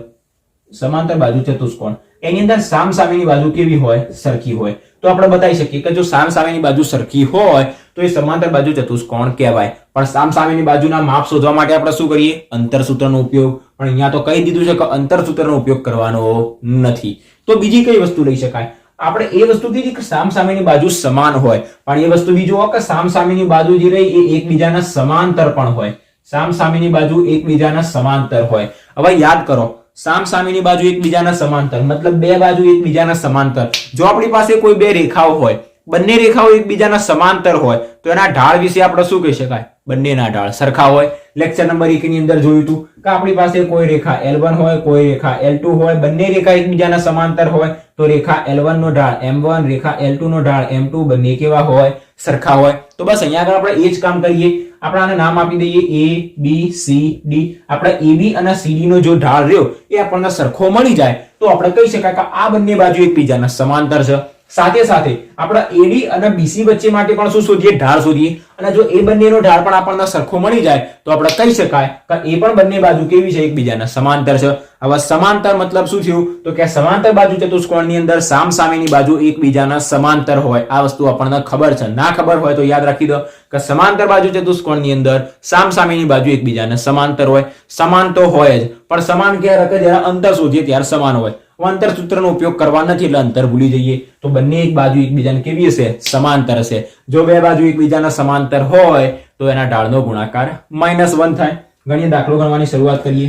Speaker 1: સમાંતર બાજુ ચતુષ્કોણ એની અંદર સામસામેની બાજુ કેવી હોય? સરખી હોય. તો આપણે બતાવી શકીએ કે જો સામસામેની બાજુ સરખી હોય તો એ સમાંતર બાજુ ચતુષ્કોણ કહેવાય. પણ સામસામેની બાજુના માપ શોધવા માટે આપણે શું કરીએ? અંતર સૂત્રનો ઉપયોગ. પણ અહીંયા તો કહી દીધું છે કે અંતર સૂત્રનો ઉપયોગ કરવાનો નથી. તો બીજી કઈ વસ્તુ લઈ શકાય? આપણે એ વસ્તુ કીધી કે સામસામેની બાજુ સમાન હોય, પણ એ વસ્તુ બીજું હોય કે સામસામેની બાજુ જે રહી એ એકબીજાના સમાંતર પણ હોય. સામસામેની બાજુ એકબીજાના સમાંતર હોય. હવે યાદ કરો, સામસામેની બાજુ એકબીજાના સમાંતર મતલબ બે બાજુ એકબીજાના સમાંતર. જો આપણી પાસે કોઈ બે રેખાઓ હોય, બંને રેખાઓ એકબીજાના સમાંતર હોય તો એના ઢાળ વિશે આપણે શું કહી શકાય? બંનેના ઢાળ સરખા હોય. લેક્ચર નંબર 1 ની અંદર જોયું હતું કે આપણી પાસે કોઈ રેખા L1 હોય, કોઈ રેખા L2 હોય, બંને રેખા એકબીજાના સમાંતર હોય તો રેખા L1 નો ઢાળ M1, રેખા L2 નો ઢાળ M2 બંને કેવા હોય? સરખા હોય. તો બસ અહીંયા આગળ આપણે એ જ કામ કરીએ. આપણે આને નામ આપી દઈએ A, B, C, D. આપણે AB અને CD નો જો ઢાળ રહ્યો એ આપણને સરખો મળી જાય તો આપણે કહી શકાય કે આ બંને બાજુ એકબીજાના સમાંતર છે. સાથે સાથે આપણે AD અને BC વચ્ચે માટે પણ શું શોધીએ? ઢાળ શોધીએ. અને જો એ બંનેનો ઢાળ પણ આપણને સરખો મળી જાય તો આપણે કહી શકાય કે એ પણ બંને બાજુ કેવી છે? એકબીજાના સમાંતર છે. હવે સમાંતર મતલબ શું થયું? તો કે સમાંતર બાજુ ચતુષ્કોણની અંદર સામસામેની બાજુ એકબીજાના સમાંતર હોય. આ વસ્તુ આપણને ખબર છે. ના ખબર હોય તો યાદ રાખી દો કે સમાંતર બાજુ ચતુષ્કોણની અંદર સામસામેની બાજુ એકબીજાના સમાંતર હોય. સમાન તો હોય જ, પણ સમાન ક્યારે? કે જ્યારે અંતર શોધીએ ત્યારે સમાન હોય. અંતર સૂત્રનો ઉપયોગ કરવા નથી એટલે અંતર ભૂલી જઈએ. તો બંને એક બાજુ એકબીજાને કેવી હશે? સમાંતર હશે. જો બે બાજુ એકબીજાના સમાંતર હોય તો એના ઢાળનો ગુણાકાર -1 થાય. ગણીએ, દાખલો ગણવાની શરૂઆત કરીએ.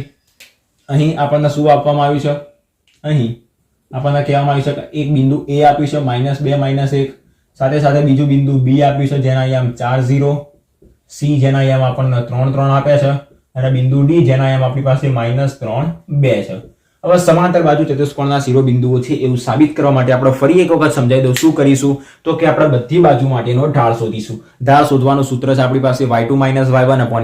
Speaker 1: અહીં આપણને શું આપવામાં આવ્યું છે? અહીં આપણને કહેવામાં આવ્યું છે કે એક બિંદુ A આપ્યું છે -2 -1, સાથે સાથે બીજું બિંદુ B આપ્યું છે જેના અહીંયા 4 0, C જેના અહીંયા આપણને 3 3 આપ્યા છે અને બિંદુ D જેના અહીંયા આપણી પાસે -3 2 છે. હવે સમાંતર બાજુ ચતુષ્કોણના શિરોબિંદુઓ છે એવું સાબિત કરવા માટે આપણે ફરી એક વખત સમજાવી દઉં. શું કરીશું તો કે આપણે બધી બાજુ માટેનો ઢાળ શોધીશું. ઢાળ શોધવાનું સૂત્ર છે આપણી પાસે y2 - y1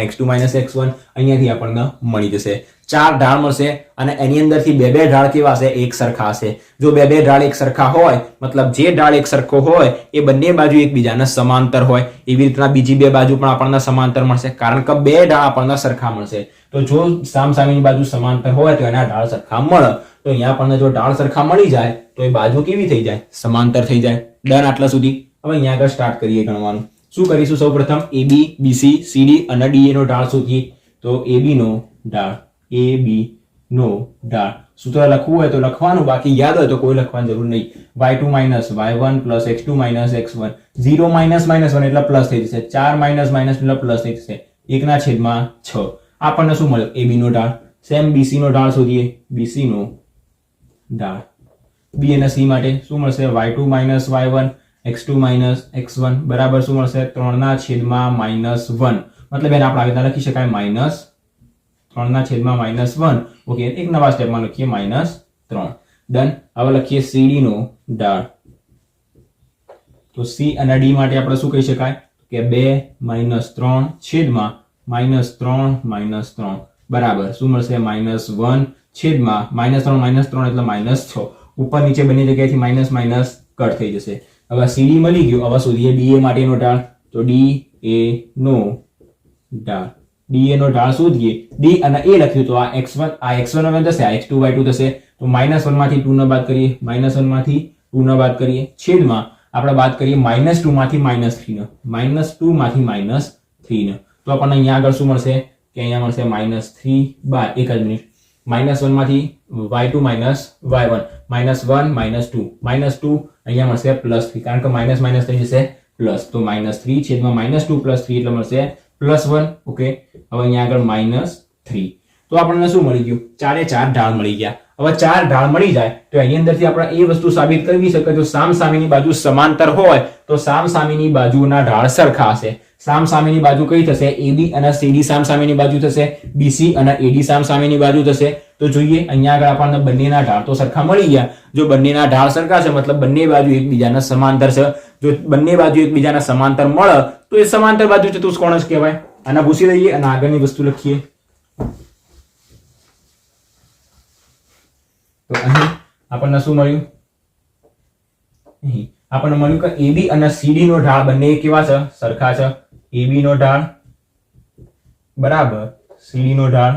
Speaker 1: x2 - x1. અહીંયાથી આપણને મળી જશે 4 ઢાળ મળશે અને એની અંદરથી બે ઢાળ કેવા હશે? એક સરખા હશે. જો બે ઢાળ એક સરખા હોય મતલબ જે ઢાળ એક સરખો હોય એ બંને બાજુ એકબીજાને સમાંતર હોય. એવી રીતના બીજી બે બાજુ પણ આપણને સમાંતર મળશે કારણ કે બે ઢાળ આપણને સરખા મળશે. તો જો સામસામેની બાજુ સમાંતર હોય તો એના ઢાળ સરખા મળે. તો અહીંયા આપણને જો ઢાળ સરખા મળી જાય તો એ બાજુ કેવી થઈ જાય? સમાંતર થઈ જાય. ડન આટલા સુધી. હવે અહીંયા આગળ સ્ટાર્ટ કરીએ ગણવાનું. શું કરીશું? સૌપ્રથમ AB, BC, CD અને DA નો ઢાળ શોધીએ. તો AB નો ઢાળ, AB નો ઢાળ સૂત્ર લખવું હોય તો લખવાનું, બાકી યાદ હોય તો કોઈ લખવાની જરૂર નહીં. y2 - y1 + x2 - x1. 0 -1 એટલે પ્લસ થઈ જશે. 4 - એટલે પ્લસ થઈ જશે. 1/6. આપણને શું મળ્યું? AB નો ઢાળ. સેમ BC નો ઢાળ શોધીએ. BC નો ઢાળ B અને C માટે શું મળશે? y2 - y1 x2 - x1 બરાબર શું મળશે? 3/-1. મતલબ એને આપણે આવી રીતના લખી શકાય -3/-1. ઓકે, એક નવા સ્ટેપમાં લખીએ -3. ડન. હવે લખીએ CD નો ઢાળ. તો C અને D માટે આપણે શું કહી શકાય કે 2 - 3/-3 બરાબર શું મળશે? -1 છેદમાં -3 એટલે -6. ઉપર નીચે બંને જગ્યાએથી માઇનસ કટ થઈ જશે. હવે CD મળી ગયું. હવે શોધીએ DA માટેનો ઢાળ. તો DA નો ઢાળ. DA નો ઢાળ શોધીએ. D અને A લખ્યું તો આ x1 હવે થશે, આ x2 y2 થશે. તો -1 માંથી 2 ને બાદ કરીએ, -1 માંથી 2 ને બાદ કરીએ છેદમાં આપણે બાદ કરીએ -2 માંથી -3 ને, -2 માંથી -3 ને. તો આપણને અહીંયા આગળ શું મળશે કે અહીંયા મળશે -3 બાદ એક જ મિનિટ -1 માંથી y2 - y1 -1 -2 અહીંયા મળશે +3 કારણ કે માઇનસ થઈ જશે પ્લસ. તો -3 છેદમાં -2 + 3 એટલે મળશે +1. ઓકે, હવે અહીંયા આગળ -3. તો આપણને શું મળી ગયું? 4 ઢાળ મળી ગયા. હવે 4 ઢાળ મળી જાય તો એની અંદરથી આપણે એ વસ્તુ સાબિત કરવી શકે જો સામસામેની બાજુ સમાંતર હોય તો સામસામેની બાજુના ઢાળ સરખા હશે. સામસામેની બાજુ કઈ થશે? AB અને CD સામસામેની બાજુ થશે, BC અને AD સામસામેની બાજુ થશે. તો જોઈએ અહીંયા આગળ આપણને બંનેના ઢાળ તો સરખા મળી ગયા. જો બંનેના ઢાળ સરખા છે મતલબ બંને બાજુ એકબીજાના સમાંતર છે. જો બંને બાજુ એકબીજાના સમાંતર મળે તો એ સમાંતર બાજુ ચતુષ્કોણ જ કહેવાય. આના ભૂસી દઈએ અને આગળની વસ્તુ લખીએ. તો અહીં આપણને શું મળ્યું? અહીં આપણને મળ્યું કે AB અને CD નો ઢાળ બંને કેવા છે? સરખા છે. AB નો ઢાળ બરાબર CD નો ઢાળ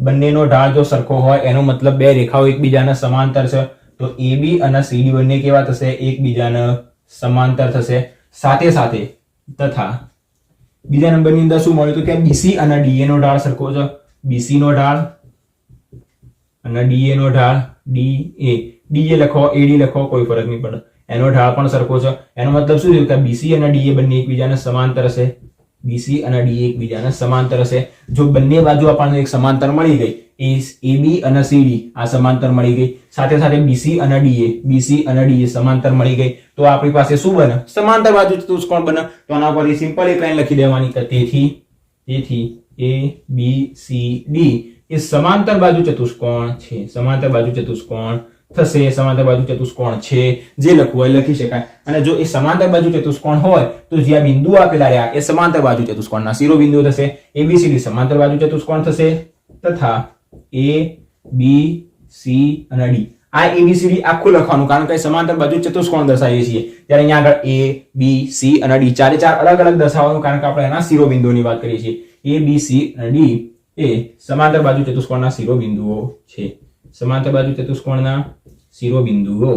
Speaker 1: બંનેનો ઢાળ જો સરખો હોય એનો મતલબ બે રેખાઓ એકબીજાના સમાંતર છે. તો AB અને CD બંને કેવા થશે? એકબીજાના સમાંતર થશે. સાથે સાથે તથા બીજા નંબરની અંદર શું મળ્યું તો કે BC અને DA નો ઢાળ સરખો છે. BC નો ઢાળ અને DA નો ઢાળ, DA લખો AD લખો કોઈ ફરક નહીં પડે, એનો ઢાળ પણ સરખો છે. એનો મતલબ શું થયું કે BC અને DA બંને એકબીજાના સમાંતર હશે. BC અને DA એકબીજાના સમાંતર હશે. જો બંને બાજુ આપણને એક સમાંતર મળી ગઈ, AB અને CD આ સમાંતર મળી ગઈ, સાથે સાથે BC અને DA સમાંતર મળી ગઈ, તો આપણી પાસે શું બને? સમાંતર બાજુ ચતુષ્કોણ બને. તો આના પરથી સિમ્પલ એક લાઈન લખી દેવાની કે તેથી ABCD એ સમાંતર બાજુ ચતુષ્કોણ છે. સમાંતર બાજુ ચતુષ્કોણ થશે. સમાંતર બાજુ ચતુષ્કોણ છે જે લખવું હોય લખી શકાય. અને જો એ સમાંતર બાજુ ચતુષ્કોણ હોય તો જ્યાં બિંદુ આપેલા રહ્યા એ સમાંતર બાજુ ચતુષ્કોણના શિરોબિંદુઓ થશે. ABCD સમાંતર બાજુ ચતુષ્કોણ થશે તથા ABC અને D આ ABCD આખું લખવાનું કારણ કે સમાંતર બાજુ ચતુષ્કોણ દર્શાવીએ છીએ. ત્યારે અહીંયા આગળ ABC અને D ચારે ચાર અલગ અલગ દર્શાવવાનું કારણ કે આપણે એના શિરોબિંદુઓની વાત કરીએ છીએ. ABC અને D એ સમાંતર બાજુ ચતુષ્કોણના શિરોબિંદુઓ છે. સમાંતર બાજુ ચતુષ્કોણના શિરોબિંદુઓ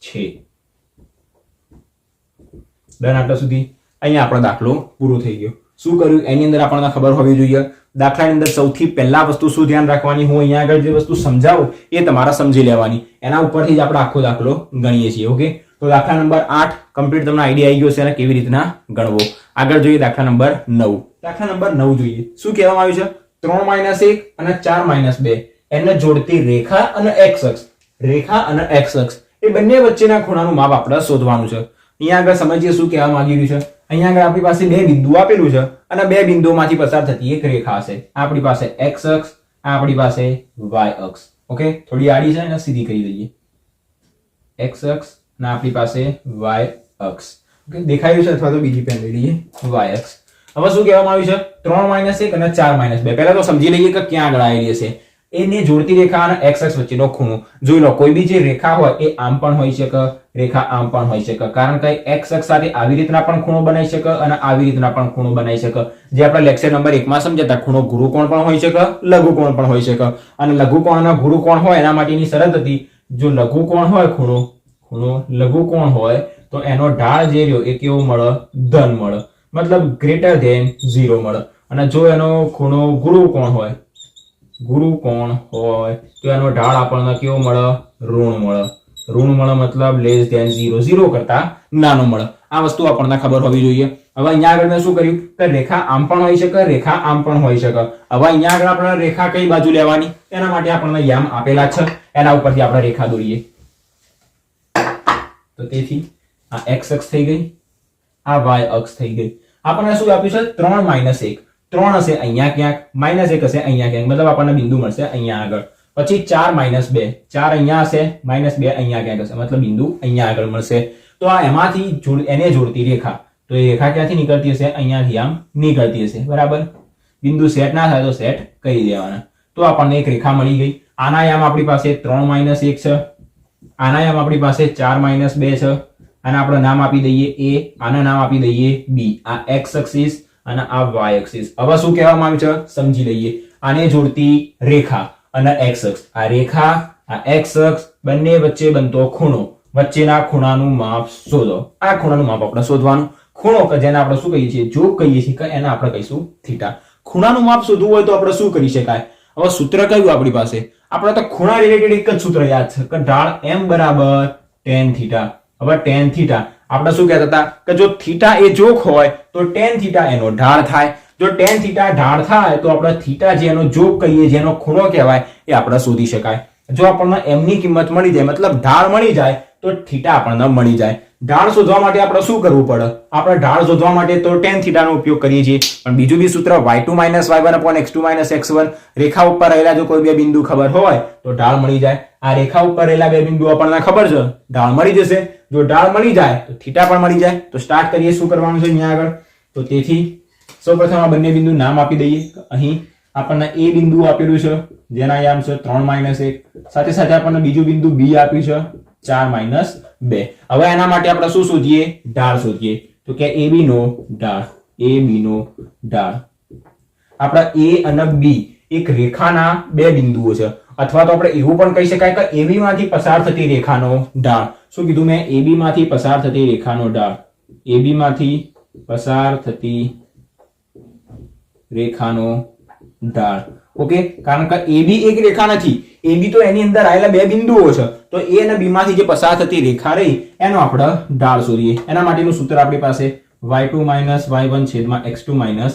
Speaker 1: છે. ડન. આટલા સુધી અહીંયા આપણો દાખલો પૂરો થઈ ગયો. શું કર્યું એની અંદર આપણને ખબર હોવી જોઈએ. દાખલાની અંદર સૌથી પહેલા વસ્તુ શું ધ્યાન રાખવાની, હું અહીંયા આગળ જે વસ્તુ સમજાવું એ તમારા સમજી લેવાની. એના ઉપરથી જ આપણે આખો દાખલો ગણીએ છીએ. ઓકે, તો દાખલા નંબર 8 કમ્પ્લીટ તમને આઈડિયા આવી ગયો છે અને કેવી રીતના ગણવો. આગળ જોઈએ દાખલા નંબર 9. દાખલા નંબર 9 જોઈએ. શું કહેવામાં આવ્યું છે 3 માઇનસ 1 અને 4 માઇનસ 2 એને જોડતી રેખા અને x અક્ષ, રેખા અને x અક્ષ એ બંને વચ્ચેના ખૂણાનું માપ આપણે શોધવાનું છે. અહીંયા આગળ સમજીએ શું કહેવા માંગી રહ્યું છે. અહીંયા આગળ આપણી પાસે બે બિંદુ આપેલું છે અને બે બિંદુઓમાંથી પસાર થતી એક રેખા છે. આપણી પાસે x અક્ષ, આપણી પાસે y અક્ષ. ઓકે, થોડી આડી છે અને સીધી કરી દઈએ. x અક્ષ અને આપણી પાસે y અક્ષ. ઓકે, દેખાઈ રહ્યું છે અથવા તો બીજી પેન લઈ લઈએ, y અક્ષ. હવે શું કહેવામાં આવ્યું છે? 3 માઇનસ 1 અને 4 માઇનસ 2. પહેલા તો સમજી લઈએ કે ક્યાં આગળ આવેલી હશે. એને જોડતી રેખા અને x અક્ષ વચ્ચેનો ખૂણો. જોઈ લો, કોઈ બી જે રેખા હોય એ આમ પણ હોઈ શકે, રેખા આમ પણ હોઈ શકે, કારણ કે x અક્ષ સાથે આવી રીતના પણ ખૂણો બનાવી શકે અને આવી રીતના પણ ખૂણો બનાવી શકે. જે આપણા લેક્ચર નંબર 1 માં સમજ્યા હતા, ખૂણો ગુરુકોણ પણ હોઈ શકે, લઘુકોણ પણ હોઈ શકે. અને લઘુકોણ અને ગુરુકોણ હોય એના માટેની શરત હતી, જો લઘુકોણ હોય ખૂણો લઘુકોણ હોય તો એનો ઢાળ જે રહ્યો એ કેવો મળે? ધન મળે, મતલબ ગ્રેટર ધેન 0 મળે. અને જો એનો ખૂણો ગુરુકોણ હોય તો એનો ઢાળ આપણને કેવો મળે? ઋણ મળે. ઋણ મળે મતલબ લેસ ધેન 0, 0 કરતા નાનો મળે. આ વસ્તુ આપણને ખબર હોવી જોઈએ. હવે અહીંયા આગળ મેં શું કર્યું કે રેખા આમ પણ હોઈ શકે, રેખા આમ પણ હોઈ શકે. હવે અહીંયા આગળ આપણે રેખા કઈ બાજુ લેવાની એના માટે આપણને યામ આપેલા છે, એના ઉપરથી આપણે રેખા દોરીએ. તો તેથી આ x અક્ષ થઈ ગઈ, આ y અક્ષ થઈ ગઈ. આપણને શું આપ્યું છે? 3 માઇનસ 1. 3 હશે અહીંયા ક્યાંક, માઇનસ 1 હશે અહીંયા ક્યાંક, મતલબ આપણને બિંદુ મળશે અહીંયા આગળ. પછી 4 માઇનસ 2, 4 અહીંયા હશે, માઇનસ 2 અહીંયા ક્યાંક હશે, મતલબ બિંદુ અહીંયા આગળ મળશે. તો આ એમાંથી એને જોડતી રેખા, તો એ રેખા ક્યાંથી નીકળતી હશે? અહીંયાથી આમ નીકળતી હશે, બરાબર. બિંદુ સેટ ના થાય તો સેટ કરી દેવાના. તો આપણને એક રેખા મળી ગઈ. આના યામ આપણી પાસે 3 માઇનસ 1 છે, આના યામ આપણી પાસે 4 માઇનસ 2 છે. આને આપણે નામ આપી દઈએ a, આને નામ આપી દઈએ b. આ x એક્સિસ અને આ y એક્સિસ. હવે શું કહેવામાં આવ્યું છે સમજી લઈએ. આને જોડતી રેખા અને x અક્ષ, આ રેખા, આ x અક્ષ બંને વચ્ચે બનતો ખૂણો, વચ્ચેના ખૂણાનું માપ શોધો. આ ખૂણાનું માપ આપણે શોધવાનું. ખૂણો કે જેને આપણે શું કહીએ છીએ? જોગ કહીએ છીએ, કે એને આપણે કહીશું થીટા. ખૂણાનું માપ શોધવું હોય તો આપણે શું કરી શકાય? હવે સૂત્ર કયું આપણી પાસે? આપણે તો ખૂણા રિલેટેડ એક જ સૂત્ર યાદ છે કે ઢાળ m બરાબર tan થીટા. હવે tan થીટા આપણે શું કહેતા હતા કે જો થીટા એ જોક હોય તો tan થીટા એનો ઢાળ થાય. જો tan થીટા ઢાળ થાય તો આપણે થીટા જેનો જોક કહીએ, જેનો ખૂણો કહેવાય, એ આપણે શોધી શકાય. જો આપણને m ની કિંમત મળી જાય, મતલબ ઢાળ મળી જાય, તો થીટા આપણને મળી જાય. ઢાળ શોધવા માટે આપણે શું કરવું પડે? આપણે ઢાળ શોધવા માટે તો tan થીટાનો ઉપયોગ કરીએ છીએ, પણ બીજું બી સૂત્ર y2 - y1 / x2 - x1. રેખા ઉપર રહેલા જો કોઈ બે બિંદુ ખબર હોય તો ઢાળ મળી જાય. આ રેખા ઉપર રહેલા બે બિંદુ આપણને ખબર છે, ઢાળ મળી જશે. જો ઢાળ મળી જાય તો થીટા પણ મળી જાય. તો સ્ટાર્ટ કરીએ, શું કરવાનું છે અહીંયા આગળ? તો તેથી સૌપ્રથમ આ બંને બિંદુ નામ આપી દઈએ. અહીં આપણને a બિંદુ આપેલું છે જેના યામ છે 3 માઇનસ 1. સાથે સાથે આપણને બીજું બિંદુ b આપ્યું છે 4 માઇનસ 2. હવે એના માટે આપણે શું શોધીએ? ઢાળ શોધીએ. તો કે ab નો ઢાળ, ab નો ઢાળ. આપણા a અને b એક રેખાના બે બિંદુઓ છે, અથવા તો આપણે એવું પણ કહી શકાય કે ab માંથી પસાર થતી રેખાનો ઢાળ. શું કીધું મેં? ab માંથી પસાર થતી રેખાનો ઢાળ, ab માંથી પસાર થતી રેખાનો ઢાળ. ઓકે, કારણ કે AB એક રેખા નથી, AB તો એની અંદર આવેલા બે બિંદુઓ છે. તો A અને B માંથી જે પસાર થતી રેખા રહી એનો આપણે ઢાળ શોધીએ. એના માટેનું સૂત્ર આપણી પાસે y2 - y1 / x2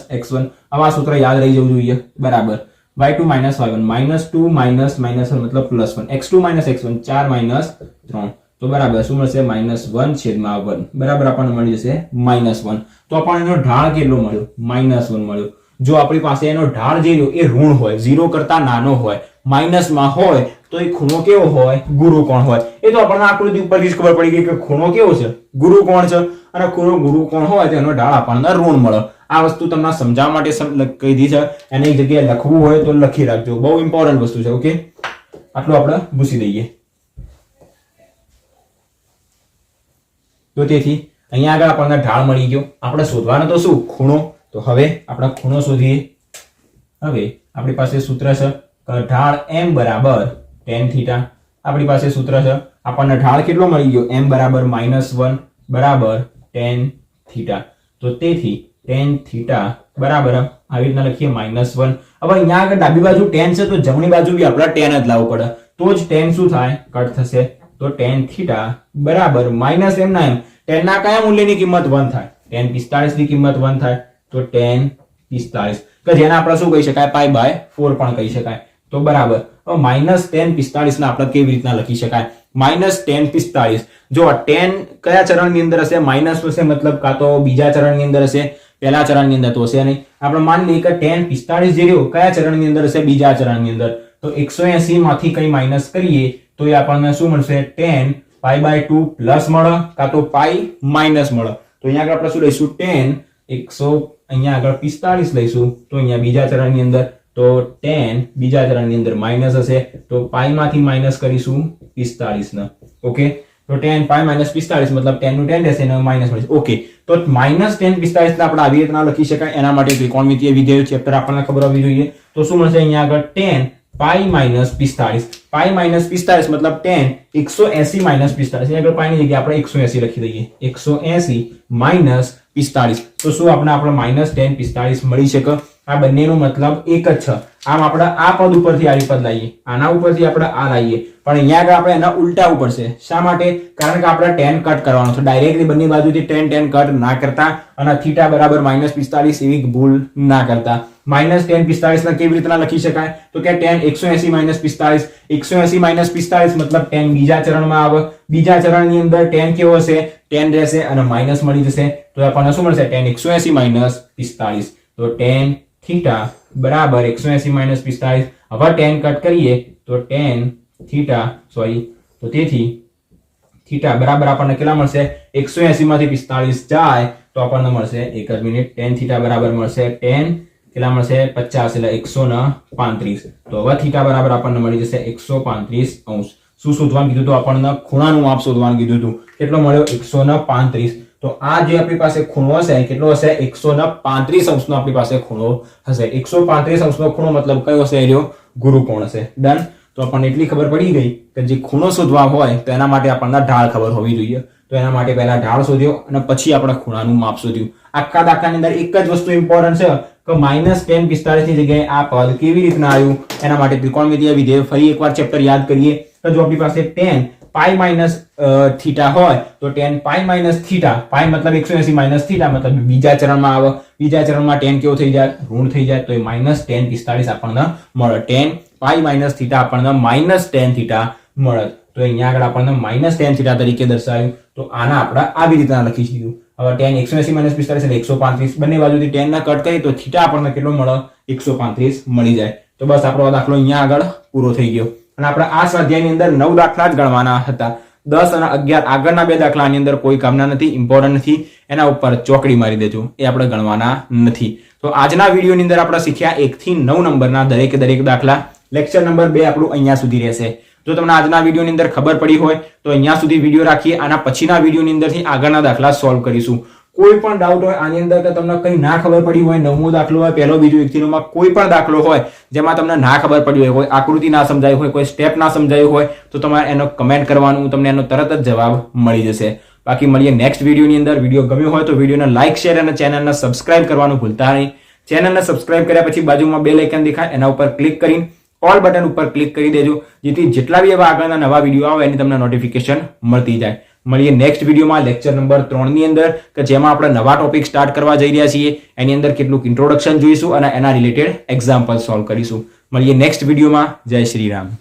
Speaker 1: - x1. આવા સૂત્ર યાદ રહી જવું જોઈએ, બરાબર. y2 - y1 -2 -1 મતલબ +1, x2 - x1 4 - 3. તો બરાબર શું મળશે? -1/1. બરાબર આપણને મળી જશે -1. તો આપણને એનો ઢાળ કેટલો મળ્યો? -1 મળ્યો. જો આપણી પાસે એનો ઢાળ જે રહ્યો એ ઋણ હોય, 0 કરતા નાનો હોય, માઇનસમાં હોય, તો એ ખૂણો કેવો હોય? ગુરુકોણ હોય. એ તો આપણને આકૃતિ ઉપરથી જ ખબર પડી ગઈ કે ખૂણો કેવો છે? ગુરુકોણ છે. અને ખૂણો ગુરુકોણ હોય તો એનો ઢાળ આપણને ઋણ મળે. આ વસ્તુ તમને સમજાવવા માટે કીધી છે. એની જગ્યાએ લખવું હોય તો લખી રાખજો, બહુ ઇમ્પોર્ટન્ટ વસ્તુ છે. ઓકે, આટલું આપણે ભૂસી દઈએ. તો તેથી અહીંયા આગળ આપણને ઢાળ મળી ગયો. આપણે શોધવાનો તો શું? ખૂણો. તો હવે આપણે ખૂણો શોધીએ. હવે આપણી પાસે સૂત્ર છે કે ઢાળ m બરાબર tan થીટા. આપણી પાસે સૂત્ર છે, આપણને ઢાળ કેટલો મળી ગયો? m બરાબર -1 બરાબર tan થીટા. તો તેથી tan થીટા બરાબર આવી રીતના લખીએ -1. હવે અહીંયા આગળ ડાબી બાજુ tan છે તો જમણી બાજુ બી આપણે tan જ લાવવું પડે, તો જ tan શું થાય? કટ થશે. તો tan થીટા બરાબર -m ના m. tan ના કયા મૂલ્યની કિંમત 1 થાય? tan 45 ની કિંમત 1 થાય. તો tan 45. કે જેને આપણે શું કહી શકાય, π/4 પણ કહી શકાય. તો બરાબર. હવે -tan45 ને આપણે કેવી રીતના લખી શકાય? -tan45, જો 10 કયા ચરણની અંદર હશે? માઇનસ હશે, મતલબ કાં તો બીજા ચરણની અંદર હશે, પહેલા ચરણની અંદર તો હશે નહીં. આપણે માની લઈએ કે tan45 જે રહ્યો કયા ચરણની અંદર હશે? બીજા ચરણની અંદર. તો 180 માંથી કઈ માઇનસ કરીએ તો એ આપણને શું મળશે? tan π/2 પ્લસ મળે કાં તો π માઇનસ મળે. તો અહીંયા આગળ આપણે શું લઈશું? tan 100 અહીંયા આગળ 45 લઈશું. તો અહીંયા બીજા ચરણની અંદર તો tan બીજા ચરણની અંદર માઇનસ હશે, તો π માંથી માઇનસ કરીશું 45 ને. ઓકે, તો tan π - 45 મતલબ tan નું tan રહેશે અને માઇનસ મળશે. ઓકે, તો -tan45 ને આપણે આવી રીતના લખી શકાય. એના માટે ત્રિકોણમિતીય વિધેયો ચેપ્ટર આપણને ખબર હોવી જોઈએ. તો શું મળશે અહીંયા આગળ? tan π - 45, π - 45 મતલબ tan 180 - 45. અહીંયા આગળ π ની જગ્યાએ આપણે 180 લખી દઈએ. 180 - 45. તો શું આપણે -tan 45 મળી શકે? આ બંનેનો મતલબ એક જ છે. આમ આપણે આ પદ ઉપરથી આ પદ લાવીએ, આના ઉપરથી આપણે આ લાવીએ, પણ અહીંયા આગળ આપણે એના ઉલટા ઉપર છે. શા માટે? કારણ કે આપણે tan કટ કરવાનો છે. ડાયરેક્ટલી બંને બાજુથી tan કટ ના કરતા અને θ બરાબર -45 એવી ભૂલ ના કરતા. -tan 45 ને કેવી રીતના લખી શકાય? તો કે tan 180 - 45, 180 - 45 મતલબ tan બીજા ચરણમાં આવે. બીજા ચરણની અંદર tan કેવો હશે? tan રહેશે અને માઇનસ મળી જશે. તો આપણને શું મળશે? tan 180 - 45. તો tan θ બરાબર 180 - 45. હવે tan કટ કરીએ તો tan તો તેથી θ બરાબર આપણને કેટલા મળશે? 180 માંથી 45 જાય તો આપણને મળશે, એક જ મિનિટ, tan θ બરાબર મળશે tan કેટલા મળશે? 50 એટલે 135. તો હવે θ બરાબર આપણને મળી જશે 135°. શું શોધવાનું કીધું હતું? આપણને ખૂણાનું માપ શોધવાનું કીધું હતું. કેટલો મળ્યો? 135. તો આ જે આપણી પાસે ખૂણો હશે કેટલો હશે? 135° નો આપણી પાસે ખૂણો હશે. 135° નો ખૂણો મતલબ કયો હશે? એનો ગુરુકોણ હશે. ડન. તો આપણને એટલી ખબર પડી ગઈ કે જે ખૂણો શોધવા હોય તો એના માટે આપણને ઢાળ ખબર હોવી જોઈએ. તો એના માટે પહેલા ઢાળ શોધ્યો અને પછી આપણે ખૂણાનું માપ શોધ્યું. આખા દાખલાની અંદર એક જ વસ્તુ ઇમ્પોર્ટન્ટ છે કે -tan 45 ની જગ્યાએ આ પદ કેવી રીતના આવ્યું. એના માટે ત્રિકોણમિતીય વિધેય ફરી એકવાર ચેપ્ટર યાદ કરીએ. તો જો આપણી પાસે tan π - θ હોય તો tan π - θ, π મતલબ 180 - θ મતલબ બીજા ચરણમાં આવે. બીજા ચરણમાં tan કેવો થઈ જાય? ઋણ થઈ જાય. તો એ -tan 45 આપણને મળે. tan π - θ આપણને -tan θ મળે. તો અહીંયા આગળ આપણને -tan θ તરીકે દર્શાવ્યું. તો આના આપણે આવી રીતના લખી દીધું. હવે tan 180 - 45 એટલે 135. બંને બાજુથી tan ના કટ કરીએ તો θ આપણને કેટલો મળે? 135 મળી જાય. તો બસ આપણો દાખલો અહીંયા આગળ પૂરો થઈ ગયો. અને આપણે આ સ્વાધ્યાયની અંદર 9 દાખલા જ ગણવાના હતા. 10 અને 11 આગળના બે દાખલાની અંદર કોઈ કામના નથી, ઇમ્પોર્ટન્ટ નથી. એના ઉપર ચોકડી મારી દેજો, એ આપણે ગણવાના નથી. તો આજના વિડીયોની અંદર આપણે શીખ્યા 1 થી 9 નંબરના દરેક દાખલા. લેક્ચર નંબર 2 આપણું અહીંયા સુધી રહેશે. જો તમને આજના વિડીયોની અંદર ખબર પડી હોય તો અહીંયા સુધી વિડીયો રાખીએ. આના પછીના વિડીયોની અંદરથી આગળના દાખલા સોલ્વ કરીશું. કોઈ પણ ડાઉટ હોય આની અંદર કે તમને કંઈ ના ખબર પડી હોય, 9મો દાખલો હોય, પહેલો બીજો 1 થી 9માં કોઈ પણ દાખલો હોય જેમાં તમને ના ખબર પડી હોય, કોઈ આકૃતિ ના સમજાય હોય, કોઈ સ્ટેપ ના સમજાયું હોય, તો તમારે એનો કમેન્ટ કરવાનું, તમને એનો તરત જ જવાબ મળી જશે. બાકી મળીએ નેક્સ્ટ વિડીયોની અંદર. વિડીયો ગમ્યો હોય તો વિડીયોને લાઇક, શેર અને ચેનલને સબસ્ક્રાઇબ કરવાનું ભૂલતા નહીં. ચેનલને સબસ્ક્રાઇબ કર્યા પછી બાજુમાં બેલ આઇકન દેખાય, એના ઉપર ક્લિક કરીને ઓલ બટન ઉપર ક્લિક કરી દેજો, જેથી જેટલા બી એવા આગળના નવા વિડીયો આવે એની તમને નોટિફિકેશન મળતી જાય. મળીએ નેક્સ્ટ વિડીયોમાં લેક્ચર નંબર 3 ની અંદર કે જેમાં આપણે નવા ટોપિક સ્ટાર્ટ કરવા જઈ રહ્યા છીએ. એની અંદર કેટલુંક ઇન્ટ્રોડક્શન જોઈશું અને એના રિલેટેડ એક્ઝામ્પલ સોલ્વ કરીશું. મળીએ નેક્સ્ટ વિડીયોમાં. જય શ્રી રામ.